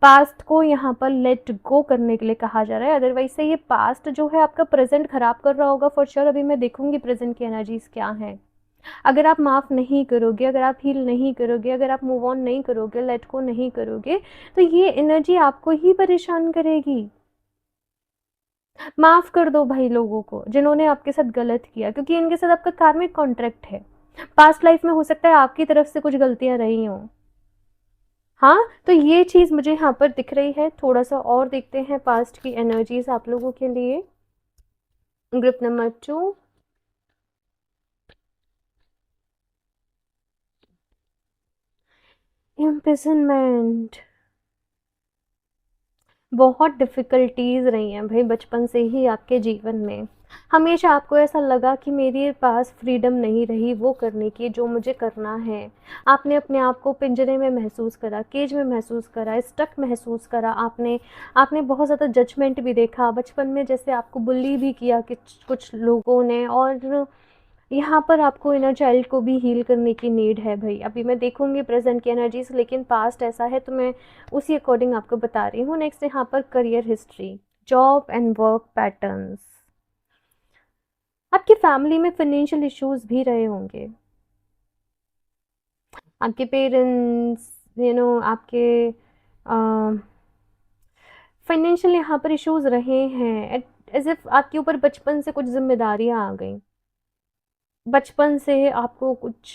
पास्ट को यहाँ पर लेट गो करने के लिए कहा जा रहा है। अदरवाइज से ये पास्ट जो है आपका प्रेजेंट ख़राब कर रहा होगा फॉर श्योर। अभी मैं देखूँगी प्रेजेंट की एनर्जीज़ क्या हैं। अगर आप माफ़ नहीं करोगे, अगर आप हील नहीं करोगे, अगर आप मूव ऑन नहीं करोगे, लेट गो नहीं करोगे, तो ये एनर्जी आपको ही परेशान करेगी। माफ़ कर दो भाई लोगों को जिन्होंने आपके साथ गलत किया, क्योंकि इनके साथ आपका कार्मिक कॉन्ट्रैक्ट है। पास्ट लाइफ में हो सकता है आपकी तरफ से कुछ गलतियाँ रही हों। हाँ, तो ये चीज़ मुझे यहाँ पर दिख रही है। थोड़ा-सा और देखते हैं पास्ट की एनर्जीज़ आप लोगों के लिए। Group number 2। इम्प्रिजनमेंट। बहुत डिफ़िकल्टीज़ रही हैं भई बचपन से ही आपके जीवन में। हमेशा आपको ऐसा लगा कि मेरे पास फ्रीडम नहीं रही वो करने की जो मुझे करना है। आपने अपने आप को पिंजरे में महसूस करा, केज में महसूस करा, स्टक महसूस करा आपने। आपने बहुत ज़्यादा जजमेंट भी देखा बचपन में, जैसे आपको बुली भी किया कुछ लोगों ने। और यहाँ पर आपको इनर चाइल्ड को भी हील करने की नीड है भई। अभी मैं देखूँगी प्रेज़ेंट की एनर्जीज़, लेकिन पास्ट ऐसा है तो मैं उसी अकॉर्डिंग आपको बता रही हूँ। नेक्स्ट यहाँ पर career history, job and work patterns. आपकी फैमिली में फ़ाइनेंशियल इश्यूज़ भी रहे होंगे। आपके पेरेंट्स, आपके फ़ाइनेंशियल यहाँ पर इश्यूज़ रहे हैं। एज़ इफ़ आपके ऊपर बचपन से कुछ ज़िम्मेदारियाँ आ गईं। बचपन से आपको कुछ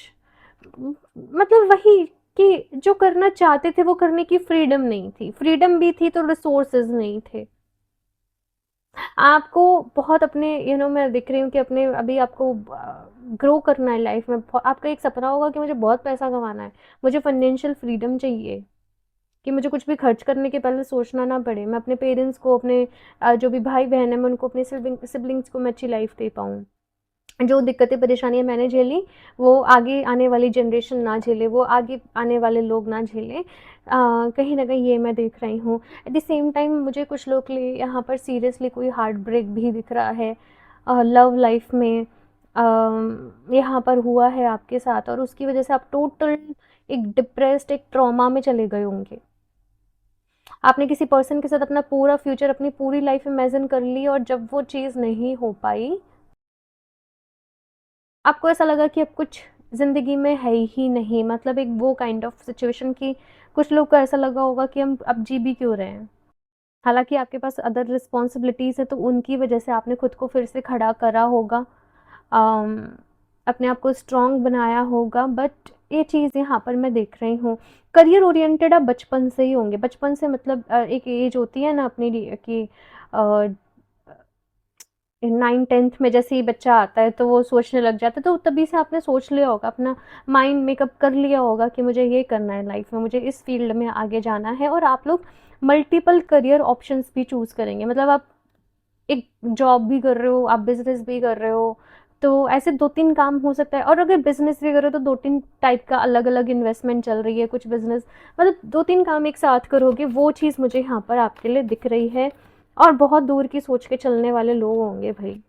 मतलब वही कि जो करना चाहते थे वो करने की फ्रीडम नहीं थी। फ्रीडम भी थी तो रिसोर्सेज़ नहीं थे। आपको बहुत अपने मैं दिख रही हूँ कि अपने अभी आपको ग्रो करना है लाइफ में। आपका एक सपना होगा कि मुझे बहुत पैसा कमाना है, मुझे फाइनेंशियल फ्रीडम चाहिए, कि मुझे कुछ भी खर्च करने के पहले सोचना ना पड़े। मैं अपने पेरेंट्स को, अपने जो भी भाई बहन है, मैं उनको, अपने सिबलिंग्स को मैं अच्छी लाइफ दे पाऊँ। जो दिक्कतें परेशानियाँ मैंने झेली वो आगे आने वाली जनरेशन ना झेले, वो आगे आने वाले लोग ना झेलें। कहीं न कहीं ये मैं देख रही हूँ। एट द सेम टाइम मुझे कुछ लोग के लिए यहाँ पर सीरियसली कोई हार्ट ब्रेक भी दिख रहा है। लव लाइफ में यहाँ पर हुआ है आपके साथ, और उसकी वजह से आप टोटल एक डिप्रेस्ड, एक ट्रॉमा में चले गए होंगे। आपने किसी पर्सन के साथ अपना पूरा फ्यूचर, अपनी पूरी लाइफ इमेजिन कर ली, और जब वो चीज़ नहीं हो पाई, आपको ऐसा लगा कि अब कुछ ज़िंदगी में है ही नहीं। मतलब एक वो काइंड ऑफ सिचुएशन कि कुछ लोग को ऐसा लगा होगा कि हम अब जी भी क्यों रहे हैं। हालाँकि आपके पास अदर रिस्पॉन्सिबिलिटीज़ है, तो उनकी वजह से आपने खुद को फिर से खड़ा करा होगा। अम, अपने आप को स्ट्रॉन्ग बनाया होगा, बट ये चीज़ यहाँ पर मैं देख रही हूँ। करियर ओरिएंटेड आप बचपन से ही होंगे। बचपन से मतलब एक एज होती है ना अपनी कि अ 9-10th में जैसे ही बच्चा आता है तो वो सोचने लग जाता है, तो तभी से आपने सोच लिया होगा, अपना माइंड मेकअप कर लिया होगा कि मुझे ये करना है लाइफ में, मुझे इस फील्ड में आगे जाना है। और आप लोग मल्टीपल करियर ऑप्शंस भी चूज़ करेंगे, मतलब आप एक जॉब भी कर रहे हो, आप बिज़नेस भी कर रहे हो, तो ऐसे 2-3 काम हो सकता है। और अगर बिज़नेस भी कर रहे हो तो 2-3 टाइप का अलग-अलग इन्वेस्टमेंट चल रही है, कुछ बिज़नेस, मतलब 2-3 काम एक साथ करोगे, वो चीज़ मुझे यहाँ पर आपके लिए दिख रही है। और बहुत दूर की सोच के चलने वाले लोग होंगे भई,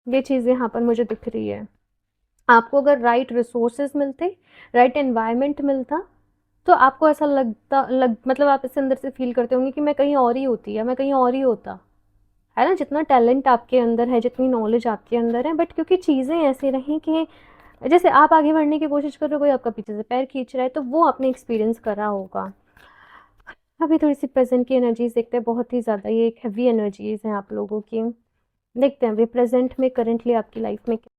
ये चीज़ यहाँ पर मुझे दिख रही है। आपको अगर राइट रिसोर्सेज़ मिलते, राइट एनवायरनमेंट मिलता, तो आपको ऐसा मतलब आप इससे अंदर से फ़ील करते होंगे कि मैं कहीं और ही होती या मैं कहीं और ही होता। है ना? जितना टैलेंट आपके अंदर है, जितनी नॉलेज आपके अंदर है, बट क्योंकि चीज़ें ऐसी रहीं कि जैसे आप आगे बढ़ने की कोशिश कर रहे हो, कोई आपका पीछे से पैर खींच रहा है, तो वो आपने एक्सपीरियंस करा होगा। अभी थोड़ी-सी प्रेज़ेंट की एनर्जीज़ देखते हैं, बहुत ही ज़्यादा ये एक हेवी एनर्जीज़ हैं आप लोगों की। देखते हैं अभी प्रेज़ेंट में करंटली आपकी लाइफ़ में क्या।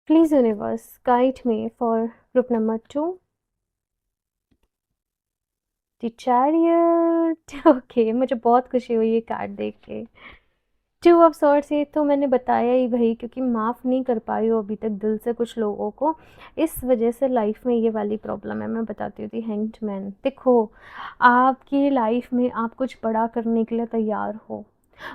Please universe guide me for group number 2 the chariot. Okay, मुझे बहुत खुशी हुई ये कार्ड देख के। 2 ऑफ सॉर्ड्स, ये तो मैंने बताया ही भई, क्योंकि माफ़ नहीं कर पाई हूँ अभी तक दिल से कुछ लोगों को, इस वजह से लाइफ में ये वाली प्रॉब्लम है। मैं बताती हूँ, दी हैंग्ड मैन। देखो, आपकी लाइफ में आप कुछ बड़ा करने के लिए तैयार हो,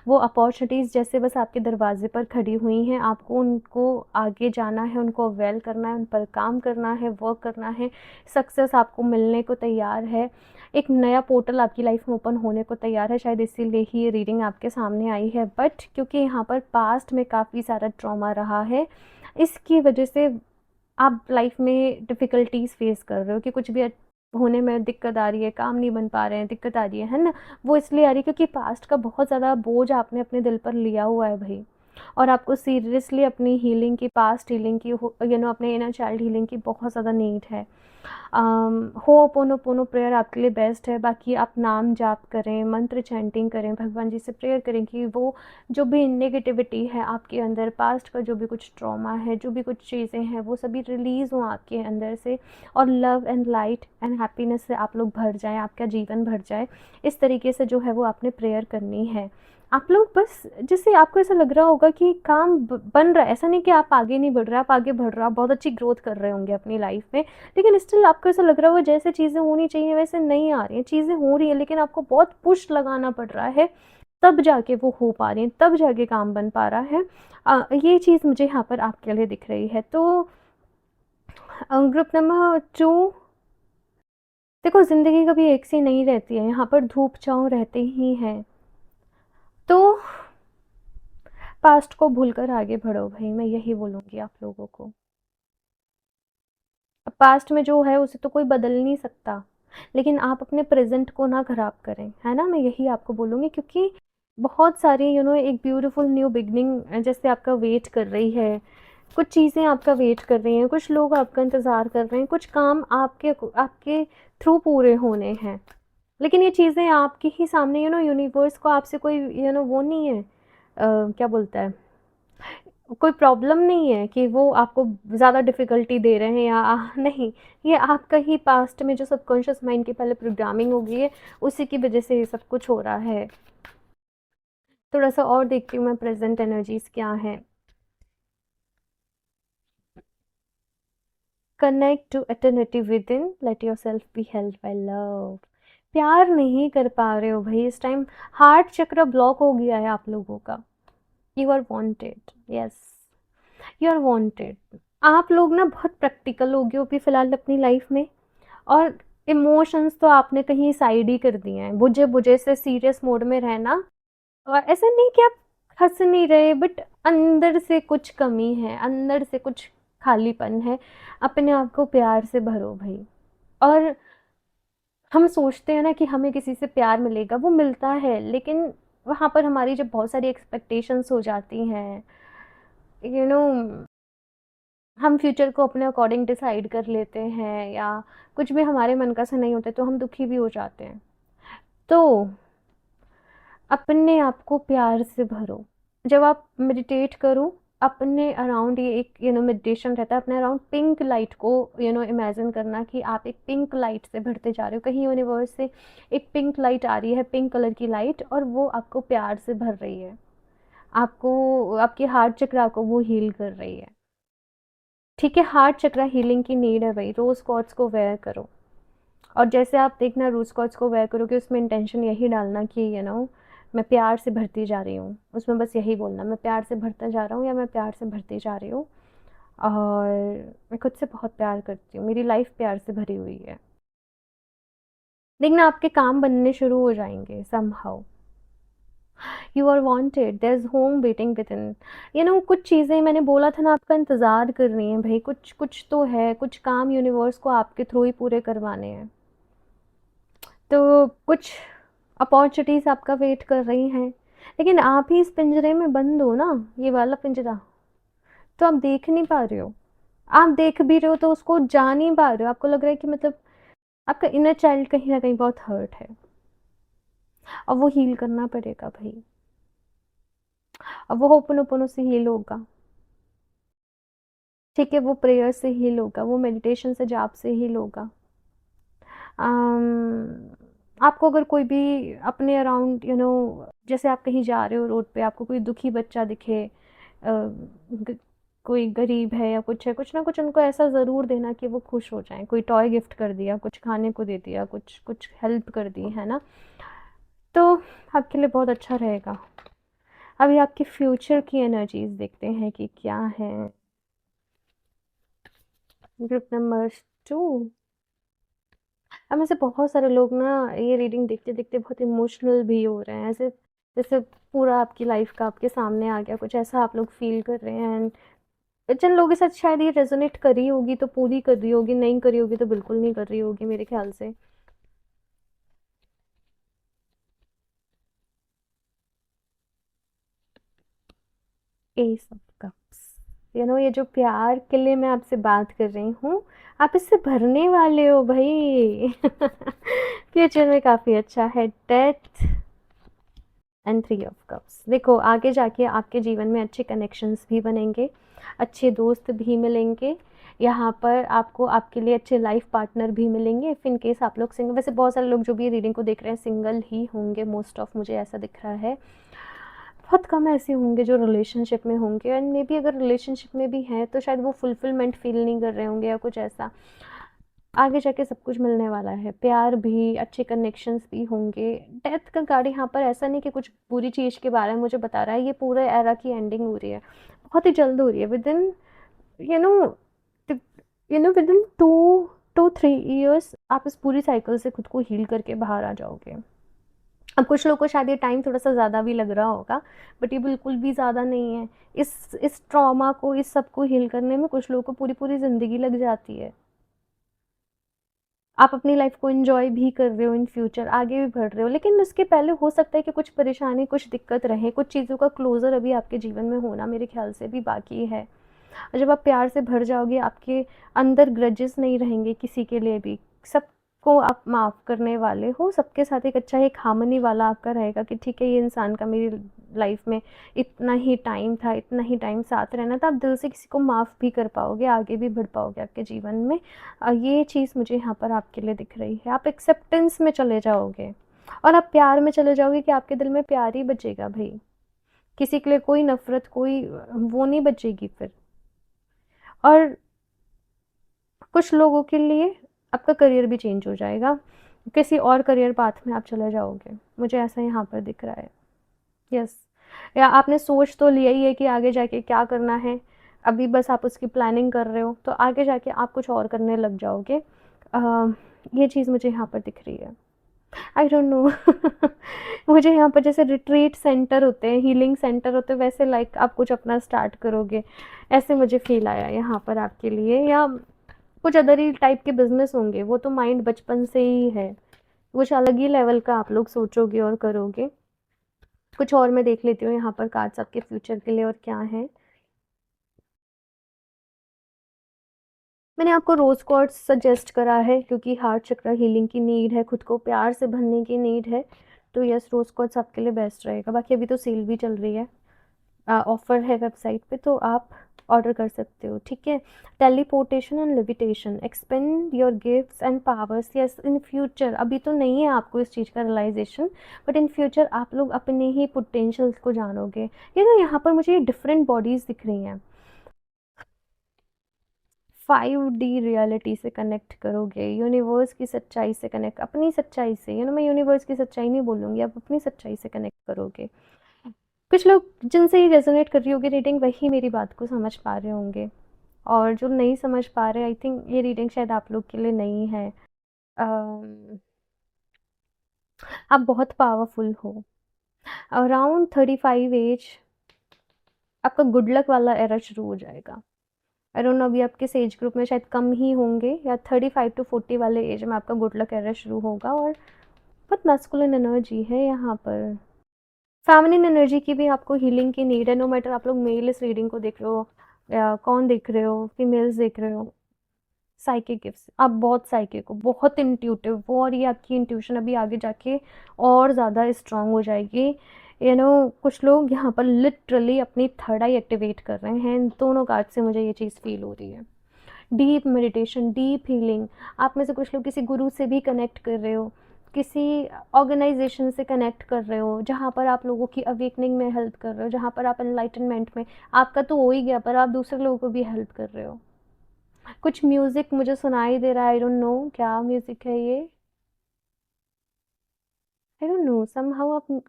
वो अपॉर्चुनिटीज़ जैसे बस आपके दरवाजे पर खड़ी हुई हैं, आपको उनको आगे जाना है, उनको अवेल करना है, उन पर काम करना है, वर्क करना है, सक्सेस आपको मिलने को तैयार है, एक नया पोर्टल आपकी लाइफ में ओपन होने को तैयार है, शायद इसीलिए ही ये रीडिंग आपके सामने आई है। बट क्योंकि यहाँ पर पास्ट में काफ़ी सारा ट्रॉमा रहा है, इसकी वजह से आप लाइफ में डिफ़िकल्टीज़ फेस कर रहे हो कि कुछ भी होने में दिक्कत आ रही है, काम नहीं बन पा रहे हैं, दिक्कत आ रही है ना? वो इसलिए आ रही है क्योंकि पास्ट का बहुत ज़्यादा बोझ आपने अपने दिल पर लिया हुआ है भई। और आपको सीरियसली अपनी हीलिंग की, पास्ट हीलिंग की, अपने इनर चाइल्ड हीलिंग की बहुत ज़्यादा नीड है। होओपोनोपोनो प्रेयर आपके लिए बेस्ट है। बाकी आप नाम जाप करें, मंत्र चैंटिंग करें, भगवान जी से प्रेयर करें कि वो जो भी नेगेटिविटी है आपके अंदर, पास्ट का जो भी कुछ ट्रॉमा है, जो भी कुछ चीज़ें हैं, वो सभी रिलीज़ हों आपके अंदर से, और love and light and happiness से आप लोग भर जाएँ, आपका जीवन भर जाए। इस तरीके से जो है वो आपने प्रेयर करनी है। आप लोग बस, जैसे आपको ऐसा लग रहा होगा कि काम बन रहा है, ऐसा नहीं कि आप आगे नहीं बढ़ रहे, आप आगे बढ़ रहे हो, आप बहुत अच्छी ग्रोथ कर रहे होंगे अपनी लाइफ में, लेकिन स्टिल आपको ऐसा लग रहा होगा जैसे चीज़ें होनी चाहिए वैसे नहीं आ रही हैं। चीज़ें हो रही हैं लेकिन आपको बहुत पुश लगाना पड़ रहा है, तब जाके वो हो पा रही हैं, तब जाके काम बन पा रहा है। ये चीज़ मुझे यहाँ पर आपके लिए दिख रही है। तो ग्रुप नंबर 2, देखो ज़िंदगी कभी एक सी नहीं रहती है, यहाँ पर धूप छाँव रहते ही हैं। तो पास्ट को भूलकर आगे बढ़ो भाई, मैं यही बोलूँगी आप लोगों को। अब पास्ट में जो है उसे तो कोई बदल नहीं सकता, लेकिन आप अपने प्रेज़ेंट को ना ख़राब करें, है ना? मैं यही आपको बोलूँगी, क्योंकि बहुत सारी एक ब्यूटीफुल न्यू बिगिनिंग जैसे आपका वेट कर रही है, कुछ चीज़ें आपका वेट कर रही हैं, कुछ लोग आपका इंतज़ार कर रहे हैं, कुछ काम आपके थ्रू पूरे होने हैं। लेकिन ये चीज़ें आपके ही सामने, यूनिवर्स को आपसे कोई वो नहीं है, क्या बोलता है, कोई प्रॉब्लम नहीं है कि वो आपको ज़्यादा डिफ़िकल्टी दे रहे हैं या नहीं, ये आपका ही पास्ट में जो सबकॉन्शियस माइंड की पहले प्रोग्रामिंग हो गई है, उसी की वजह से ये सब कुछ हो रहा है। थोड़ा-सा और देखती हूँ मैं प्रेज़ेंट एनर्जीज़ क्या हैं। Connect to eternity within, let yourself be held by love. प्यार नहीं कर पा रहे हो भई इस टाइम, हार्ट चक्र ब्लॉक हो गया है आप लोगों का। You are wanted, yes, you are wanted. आप लोग ना बहुत प्रैक्टिकल हो गए हो अभी फ़िलहाल अपनी लाइफ़ में, और इमोशंस तो आपने कहीं साइड ही कर दिए हैं। बुझे-बुझे से सीरियस मोड में रहना, और ऐसा नहीं कि आप हँस नहीं रहे, बट अंदर से कुछ कमी है, अंदर से कुछ खालीपन है। अपने आप को प्यार से भरो भई। और हम सोचते हैं ना कि हमें किसी से प्यार मिलेगा, वो मिलता है, लेकिन वहाँ पर हमारी जब बहुत सारी एक्सपेक्टेशंस हो जाती हैं, यू नो हम फ्यूचर को अपने अकॉर्डिंग डिसाइड कर लेते हैं, या कुछ भी हमारे मन का सा नहीं होता, तो हम दुखी भी हो जाते हैं। तो अपने आप को प्यार से भरो। जब आप मेडिटेट करो, अपने अराउंड, ये एक मेडिटेशन रहता है, अपने अराउंड पिंक लाइट को इमेजिन करना कि आप एक पिंक लाइट से भरते जा रहे हो, कहीं यूनिवर्स से एक पिंक लाइट आ रही है, पिंक कलर की लाइट, और वो आपको प्यार से भर रही है। आपको आपके हार्ट चक्रा को वो हील कर रही है। ठीक है, हार्ट चक्रा हीलिंग की नीड है भाई, रोज़ क्वार्ट्ज को वेयर करो। और जैसे आप देखना रोज़ क्वार्ट्ज को वेयर करोगे, उसमें इंटेंशन यही डालना कि मैं प्यार से भरती जा रही हूँ, उसमें बस यही बोलना, मैं प्यार से भरता जा रहा हूँ या मैं प्यार से भरती जा रही हूँ। और मैं खुद से बहुत प्यार करती हूँ, मेरी लाइफ प्यार से भरी हुई है। देखना आपके काम बनने शुरू हो जाएंगे somehow. You are wanted, there is home waiting within. कुछ चीज़ें मैंने बोला था ना, आपका इंतज़ार कर रही हैं भाई, कुछ कुछ तो है, कुछ काम यूनिवर्स को आपके थ्रू ही पूरे करवाने हैं। तो कुछ अपॉर्चुनिटीज़ आपका वेट कर रही हैं, लेकिन आप ही इस पिंजरे में बंद हो ना, ये वाला पिंजरा, तो आप देख नहीं पा रहे हो। आप देख भी रहे हो तो उसको जा नहीं पा रहे हो, आपको लग रहा है कि मतलब आपका इनर चाइल्ड कहीं ना कहीं बहुत हर्ट है, और वो हील करना पड़ेगा भाई। अब वो होपनोपोनो से हील होगा, ठीक है, वो प्रेयर से हील होगा, वो मेडिटेशन से, जाप से हील होगा। आपको अगर कोई भी अपने अराउंड जैसे आप कहीं जा रहे हो रोड पे, आपको कोई दुखी बच्चा दिखे, कोई गरीब है या कुछ है, कुछ ना कुछ उनको ऐसा ज़रूर देना कि वो खुश हो जाएं। कोई टॉय गिफ्ट कर दिया, कुछ खाने को दे दिया, कुछ कुछ हेल्प कर दी है ना, तो आपके लिए बहुत अच्छा रहेगा। अभी आपके फ्यूचर की एनर्जीज देखते हैं कि क्या है। Group number 2। अब में से बहुत सारे लोग ना ये रीडिंग देखते देखते बहुत इमोशनल भी हो रहे हैं, ऐसे जैसे पूरा आपकी लाइफ का आपके सामने आ गया, कुछ ऐसा आप लोग फील कर रहे हैं। जिन लोगों के साथ शायद ये रेजोनेट करी होगी तो पूरी कर रही होगी, नहीं करी होगी तो बिल्कुल नहीं कर रही होगी मेरे ख्याल से। एस ऑफ कप्स, ये जो प्यार के लिए मैं आपसे बात कर रही हूँ, आप इससे भरने वाले हो भाई। फ्यूचर में काफ़ी अच्छा है। डेथ एंड 3 ऑफ कप्स, देखो आगे जाके आपके जीवन में अच्छे कनेक्शंस भी बनेंगे, अच्छे दोस्त भी मिलेंगे, यहाँ पर आपको आपके लिए अच्छे लाइफ पार्टनर भी मिलेंगे। इफ़ इन केस आप लोग सिंगल, वैसे बहुत सारे लोग जो भी रीडिंग को देख रहे हैं सिंगल ही होंगे, मोस्ट ऑफ मुझे ऐसा दिख रहा है। बहुत कम ऐसे होंगे जो रिलेशनशिप में होंगे, एंड मे बी अगर रिलेशनशिप में भी हैं तो शायद वो फुलफिलमेंट फील नहीं कर रहे होंगे या कुछ ऐसा। आगे जाके सब कुछ मिलने वाला है, प्यार भी, अच्छे कनेक्शंस भी होंगे। डेथ का कार्ड यहाँ पर ऐसा नहीं कि कुछ बुरी चीज़ के बारे में मुझे बता रहा है, ये पूरे एरा की एंडिंग हो रही है, बहुत ही जल्द हो रही है। With in you know with in 2 to 3 years आप इस पूरी साइकिल से खुद को हील करके बाहर आ जाओगे। अब कुछ लोगों को शायद ये टाइम थोड़ा सा ज़्यादा भी लग रहा होगा, बट ये बिल्कुल भी ज़्यादा नहीं है। इस ट्रॉमा को, इस सब को हील करने में कुछ लोगों को पूरी पूरी ज़िंदगी लग जाती है। आप अपनी लाइफ को एंजॉय भी कर रहे हो, इन फ्यूचर आगे भी बढ़ रहे हो, लेकिन उसके पहले हो सकता है कि कुछ परेशानी, कुछ दिक्कत रहे, कुछ चीज़ों का क्लोजर अभी आपके जीवन में होना मेरे ख्याल से भी बाकी है। और जब आप प्यार से भर जाओगे, आपके अंदर ग्रजेस नहीं रहेंगे किसी के लिए भी, सबको आप माफ़ करने वाले हो, सबके साथ एक अच्छा एक हार्मनी वाला आपका रहेगा कि ठीक है, ये इंसान का मेरी लाइफ में इतना ही टाइम था, इतना ही टाइम साथ रहना था, आप दिल से किसी को माफ़ भी कर पाओगे, आगे भी बढ़ पाओगे आपके जीवन में। ये चीज़ मुझे यहाँ पर आपके लिए दिख रही है। आप एक्सेप्टेंस में चले जाओगे और आप प्यार में चले जाओगे कि आपके दिल में प्यार ही बचेगा भाई, किसी के लिए कोई नफ़रत, कोई वो नहीं बचेगी फिर। और कुछ लोगों के लिए आपका करियर भी चेंज हो जाएगा, किसी और करियर पाथ में आप चले जाओगे, मुझे ऐसा यहाँ पर दिख रहा है। यस, या आपने सोच तो लिया ही है कि आगे जाके क्या करना है, अभी बस आप उसकी प्लानिंग कर रहे हो, तो आगे जाके आप कुछ और करने लग जाओगे। ये चीज़ मुझे यहाँ पर दिख रही है। I don't know. मुझे यहाँ पर जैसे रिट्रीट सेंटर होते हैं, हीलिंग सेंटर होते हैं, वैसे लाइक आप कुछ अपना स्टार्ट करोगे, ऐसे मुझे फील आया यहाँ पर आपके लिए। या कुछ अदर ही टाइप के बिजनेस होंगे, वो तो माइंड बचपन से ही है, कुछ अलग ही लेवल का आप लोग सोचोगे और करोगे। कुछ और मैं देख लेती हूँ यहाँ पर कार्ड्स आपके फ्यूचर के लिए और क्या है। मैंने आपको रोज़ क्वार्ट्ज सजेस्ट करा है क्योंकि हार्ट चक्र हीलिंग की नीड है, खुद को प्यार से भरने की नीड है, तो यस रोज़ क्वार्ट्ज आपके लिए बेस्ट रहेगा। बाकी अभी तो सेल भी चल रही है, ऑफ़र है वेबसाइट पे, तो आप ऑर्डर कर सकते हो, ठीक है। Teleportation and levitation, expand your gifts and powers. Yes, in future, अभी तो नहीं है आपको इस चीज़ का रियलाइजेशन, बट इन फ्यूचर आप लोग अपने ही पोटेंशियल्स को जानोगे। यहाँ पर मुझे डिफरेंट बॉडीज़ दिख रही हैं। 5D रियलिटी से कनेक्ट करोगे, यूनिवर्स की सच्चाई से कनेक्ट, अपनी सच्चाई से, मैं यूनिवर्स की सच्चाई नहीं बोलूँगी, आप अपनी सच्चाई से कनेक्ट करोगे। कुछ लोग जिनसे ये रेजोनेट कर रही होगी रीडिंग, वही मेरी बात को समझ पा रहे होंगे, और जो नहीं समझ पा रहे, आई थिंक ये रीडिंग शायद आप लोग के लिए नहीं है। अम, आप बहुत पावरफुल हो। अराउंड 35 एज आपका गुड लक वाला एरा शुरू हो जाएगा। आई डोंट नो, अभी आपके एज ग्रुप में शायद कम ही होंगे, या 35 to 40 वाले एज में आपका गुड लक एरा शुरू होगा। और बहुत मैस्कुलिन एनर्जी है यहाँ पर। फेमिनिन एनर्जी की भी आपको हीलिंग की नीड है, नो मैटर आप लोग मेल इस रीडिंग को देख रहे हो या कौन देख रहे हो, फीमेल्स देख रहे हो। साइकिक गिफ्ट्स, आप बहुत साइकिक हो, बहुत इंट्यूटिव हो, और ये आपकी इंट्यूशन अभी आगे जाके और ज़्यादा स्ट्रांग हो जाएगी। कुछ लोग यहाँ पर लिटरली अपनी थर्ड आई एक्टिवेट कर रहे हैं। इन दोनों कार्ड से मुझे ये चीज़ फील हो रही है। डीप मेडिटेशन, डीप हीलिंग, आप में से कुछ लोग किसी गुरु से भी कनेक्ट कर रहे हो, किसी ऑर्गेनाइजेशन से कनेक्ट कर रहे हो, जहाँ पर आप लोगों की अवेकनिंग में हेल्प कर रहे हो, जहाँ पर आप एनलाइटनमेंट में, आपका तो हो ही गया, पर आप दूसरे लोगों को भी हेल्प कर रहे हो। कुछ म्यूज़िक मुझे सुनाई दे रहा है, आई डोंट नो क्या म्यूज़िक है ये, आई डोंट नो, समहाउ आप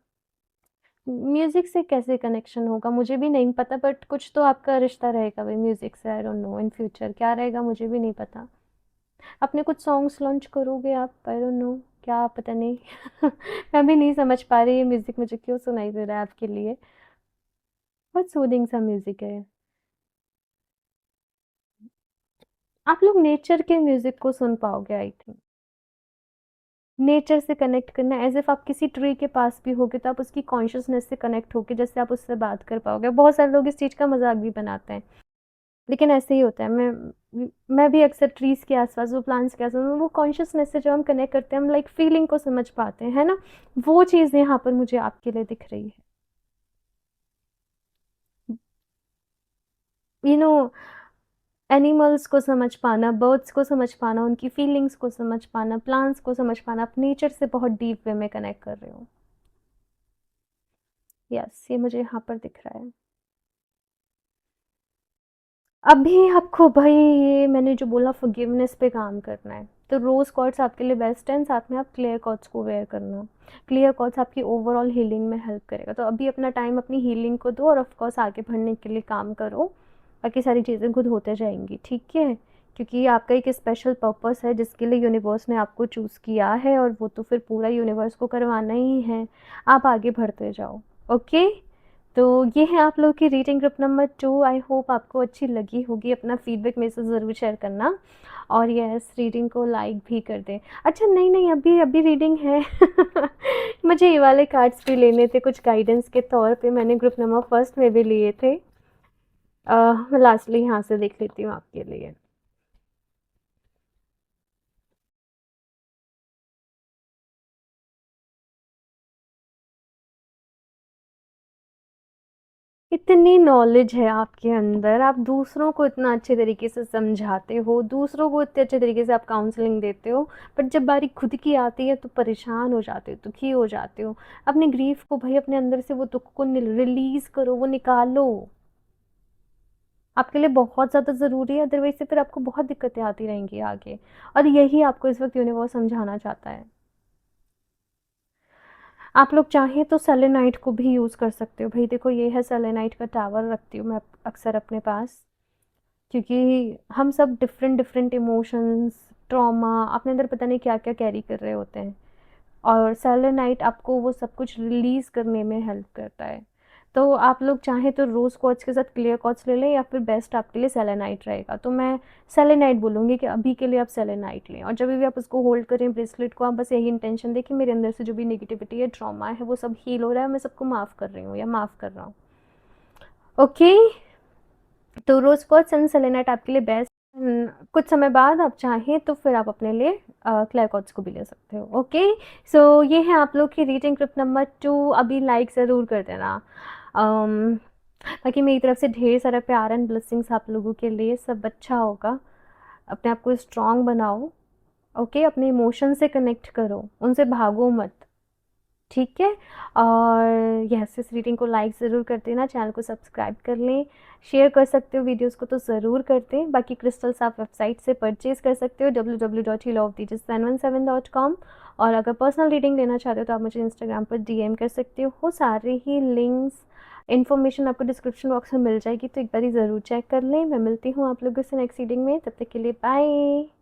म्यूज़िक से कैसे कनेक्शन होगा मुझे भी नहीं पता, बट कुछ तो आपका रिश्ता रहेगा भाई म्यूज़िक से। I don't know in future क्या रहेगा, मुझे भी नहीं पता। अपने कुछ सॉन्ग्स लॉन्च करोगे आप, आई डोंट नो क्या, पता नहीं मैं भी नहीं समझ पा रही ये म्यूज़िक मुझे क्यों सुनाई दे रहा है आपके लिए। बहुत सूदिंग सा म्यूज़िक है। आप लोग नेचर के म्यूज़िक को सुन पाओगे आई थिंक। नेचर से कनेक्ट करना, एज इफ आप किसी ट्री के पास भी होगे तो आप उसकी कॉन्शियसनेस से कनेक्ट होगे, जैसे आप उससे बात कर पाओगे। बहुत सारे लोग इस चीज़ का मजाक भी बनाते हैं, लेकिन ऐसे ही होता है। मैं भी अक्सर ट्रीज के आसपास, वो प्लांट्स के आसपास, वो कॉन्शियसनेस से जो हम कनेक्ट करते हैं, हम लाइक फीलिंग को समझ पाते हैं, है ना। वो चीज़ यहाँ पर मुझे आपके लिए दिख रही है। यू नो एनिमल्स को समझ पाना, बर्ड्स को समझ पाना, उनकी फीलिंग्स को समझ पाना, प्लांट्स को समझ पाना, आप नेचर से बहुत डीप वे में कनेक्ट कर रहे हो। यस, ये मुझे यहाँ पर दिख रहा है। अभी आपको भाई, ये मैंने जो बोला फॉरगिवनेस पे काम करना है, तो रोज़ क्वार्ट्स आपके लिए बेस्ट है। साथ में आप क्लियर क्वार्ट्स को वेयर करना। क्लियर क्वार्ट्स आपकी ओवरऑल हीलिंग में हेल्प करेगा। तो अभी अपना टाइम अपनी हीलिंग को दो, और ऑफ कोर्स आगे बढ़ने के लिए काम करो। बाकी सारी चीज़ें खुद होते जाएंगी, ठीक है। क्योंकि आपका एक स्पेशल पर्पस है जिसके लिए यूनिवर्स ने आपको चूज़ किया है, और वो तो फिर पूरा यूनिवर्स को करवाना ही है। आप आगे बढ़ते जाओ, ओके। तो ये है आप लोग की reading group number 2। I hope आपको अच्छी लगी होगी। अपना फीडबैक मेरे से ज़रूर शेयर करना, और यस, रीडिंग को लाइक भी कर दें। अच्छा, नहीं नहीं, अभी अभी रीडिंग है मुझे ये वाले कार्ड्स भी लेने थे कुछ गाइडेंस के तौर पे, मैंने ग्रुप नंबर फर्स्ट में भी लिए थे। मैं लास्टली यहाँ से देख लेती हूँ आपके लिए। इतनी नॉलेज है आपके अंदर, आप दूसरों को इतना अच्छे तरीके से समझाते हो, दूसरों को इतने अच्छे तरीके से आप काउंसलिंग देते हो, बट जब बारी खुद की आती है तो परेशान हो जाते हो, दुखी हो जाते हो। अपने ग्रीफ को भाई, अपने अंदर से वो दुख को रिलीज करो, वो निकालो। आपके लिए बहुत ज़्यादा ज़रूरी है, अदरवाइज से फिर आपको बहुत दिक्कतें आती रहेंगी आगे। और यही आपको इस वक्त यूनिवर्स समझाना चाहता है। आप लोग चाहें तो सेलेनाइट को भी यूज़ कर सकते हो भाई। देखो, ये है सेलेनाइट का टावर, रखती हूँ मैं अक्सर अपने पास, क्योंकि हम सब डिफरेंट डिफरेंट इमोशंस, ट्रॉमा अपने अंदर पता नहीं क्या क्या कैरी कर रहे होते हैं, और सेलेनाइट आपको वो सब कुछ रिलीज़ करने में हेल्प करता है। तो आप लोग चाहें तो रोज़ क्वार्ट्ज के साथ क्लियर क्वार्ट्ज ले लें, या फिर बेस्ट आपके लिए सेलेनाइट रहेगा। तो मैं सेलेनाइट बोलूँगी कि अभी के लिए आप सेलेनाइट लें, और जब भी आप उसको होल्ड करें ब्रेसलेट को, आप बस यही इंटेंशन दें कि मेरे अंदर से जो भी नेगेटिविटी है, ट्रॉमा है, वो सब हील हो रहा है, मैं सबको माफ़ कर रही हूँ या माफ़ कर रहा हूँ, ओके। तो रोज़ क्वार्ट्ज एंड सेलेनाइट आपके लिए बेस्ट। कुछ समय बाद आप चाहें तो फिर आप अपने लिए क्लियर क्वार्ट्ज को भी ले सकते हो, ओके। सो ये है आप लोग की रीडिंग ग्रुप नंबर 2। अभी लाइक ज़रूर कर देना। बाकी मेरी तरफ से ढेर सारा प्यार एंड ब्लेसिंग्स आप लोगों के लिए, सब अच्छा होगा। अपने आप को स्ट्रॉन्ग बनाओ, ओके? अपने इमोशन से कनेक्ट करो, उनसे भागो मत, ठीक है? और यस, इस रीडिंग को लाइक ज़रूर कर देना, चैनल को सब्सक्राइब कर लें, शेयर कर सकते हो वीडियोस को तो ज़रूर कर दें। बाकी क्रिस्टल्स आप वेबसाइट से परचेज़ कर सकते हो www.healofthejas717.com। और अगर पर्सनल रीडिंग लेना चाहते हो तो आप मुझे इंस्टाग्राम पर डीएम कर सकते हो। सारे ही लिंक्स, इन्फॉर्मेशन आपको डिस्क्रिप्शन बॉक्स में मिल जाएगी, तो एक बार ज़रूर चेक कर लें। मैं मिलती हूँ आप लोगों से नेक्स्ट रीडिंग में, तब तक के लिए बाय।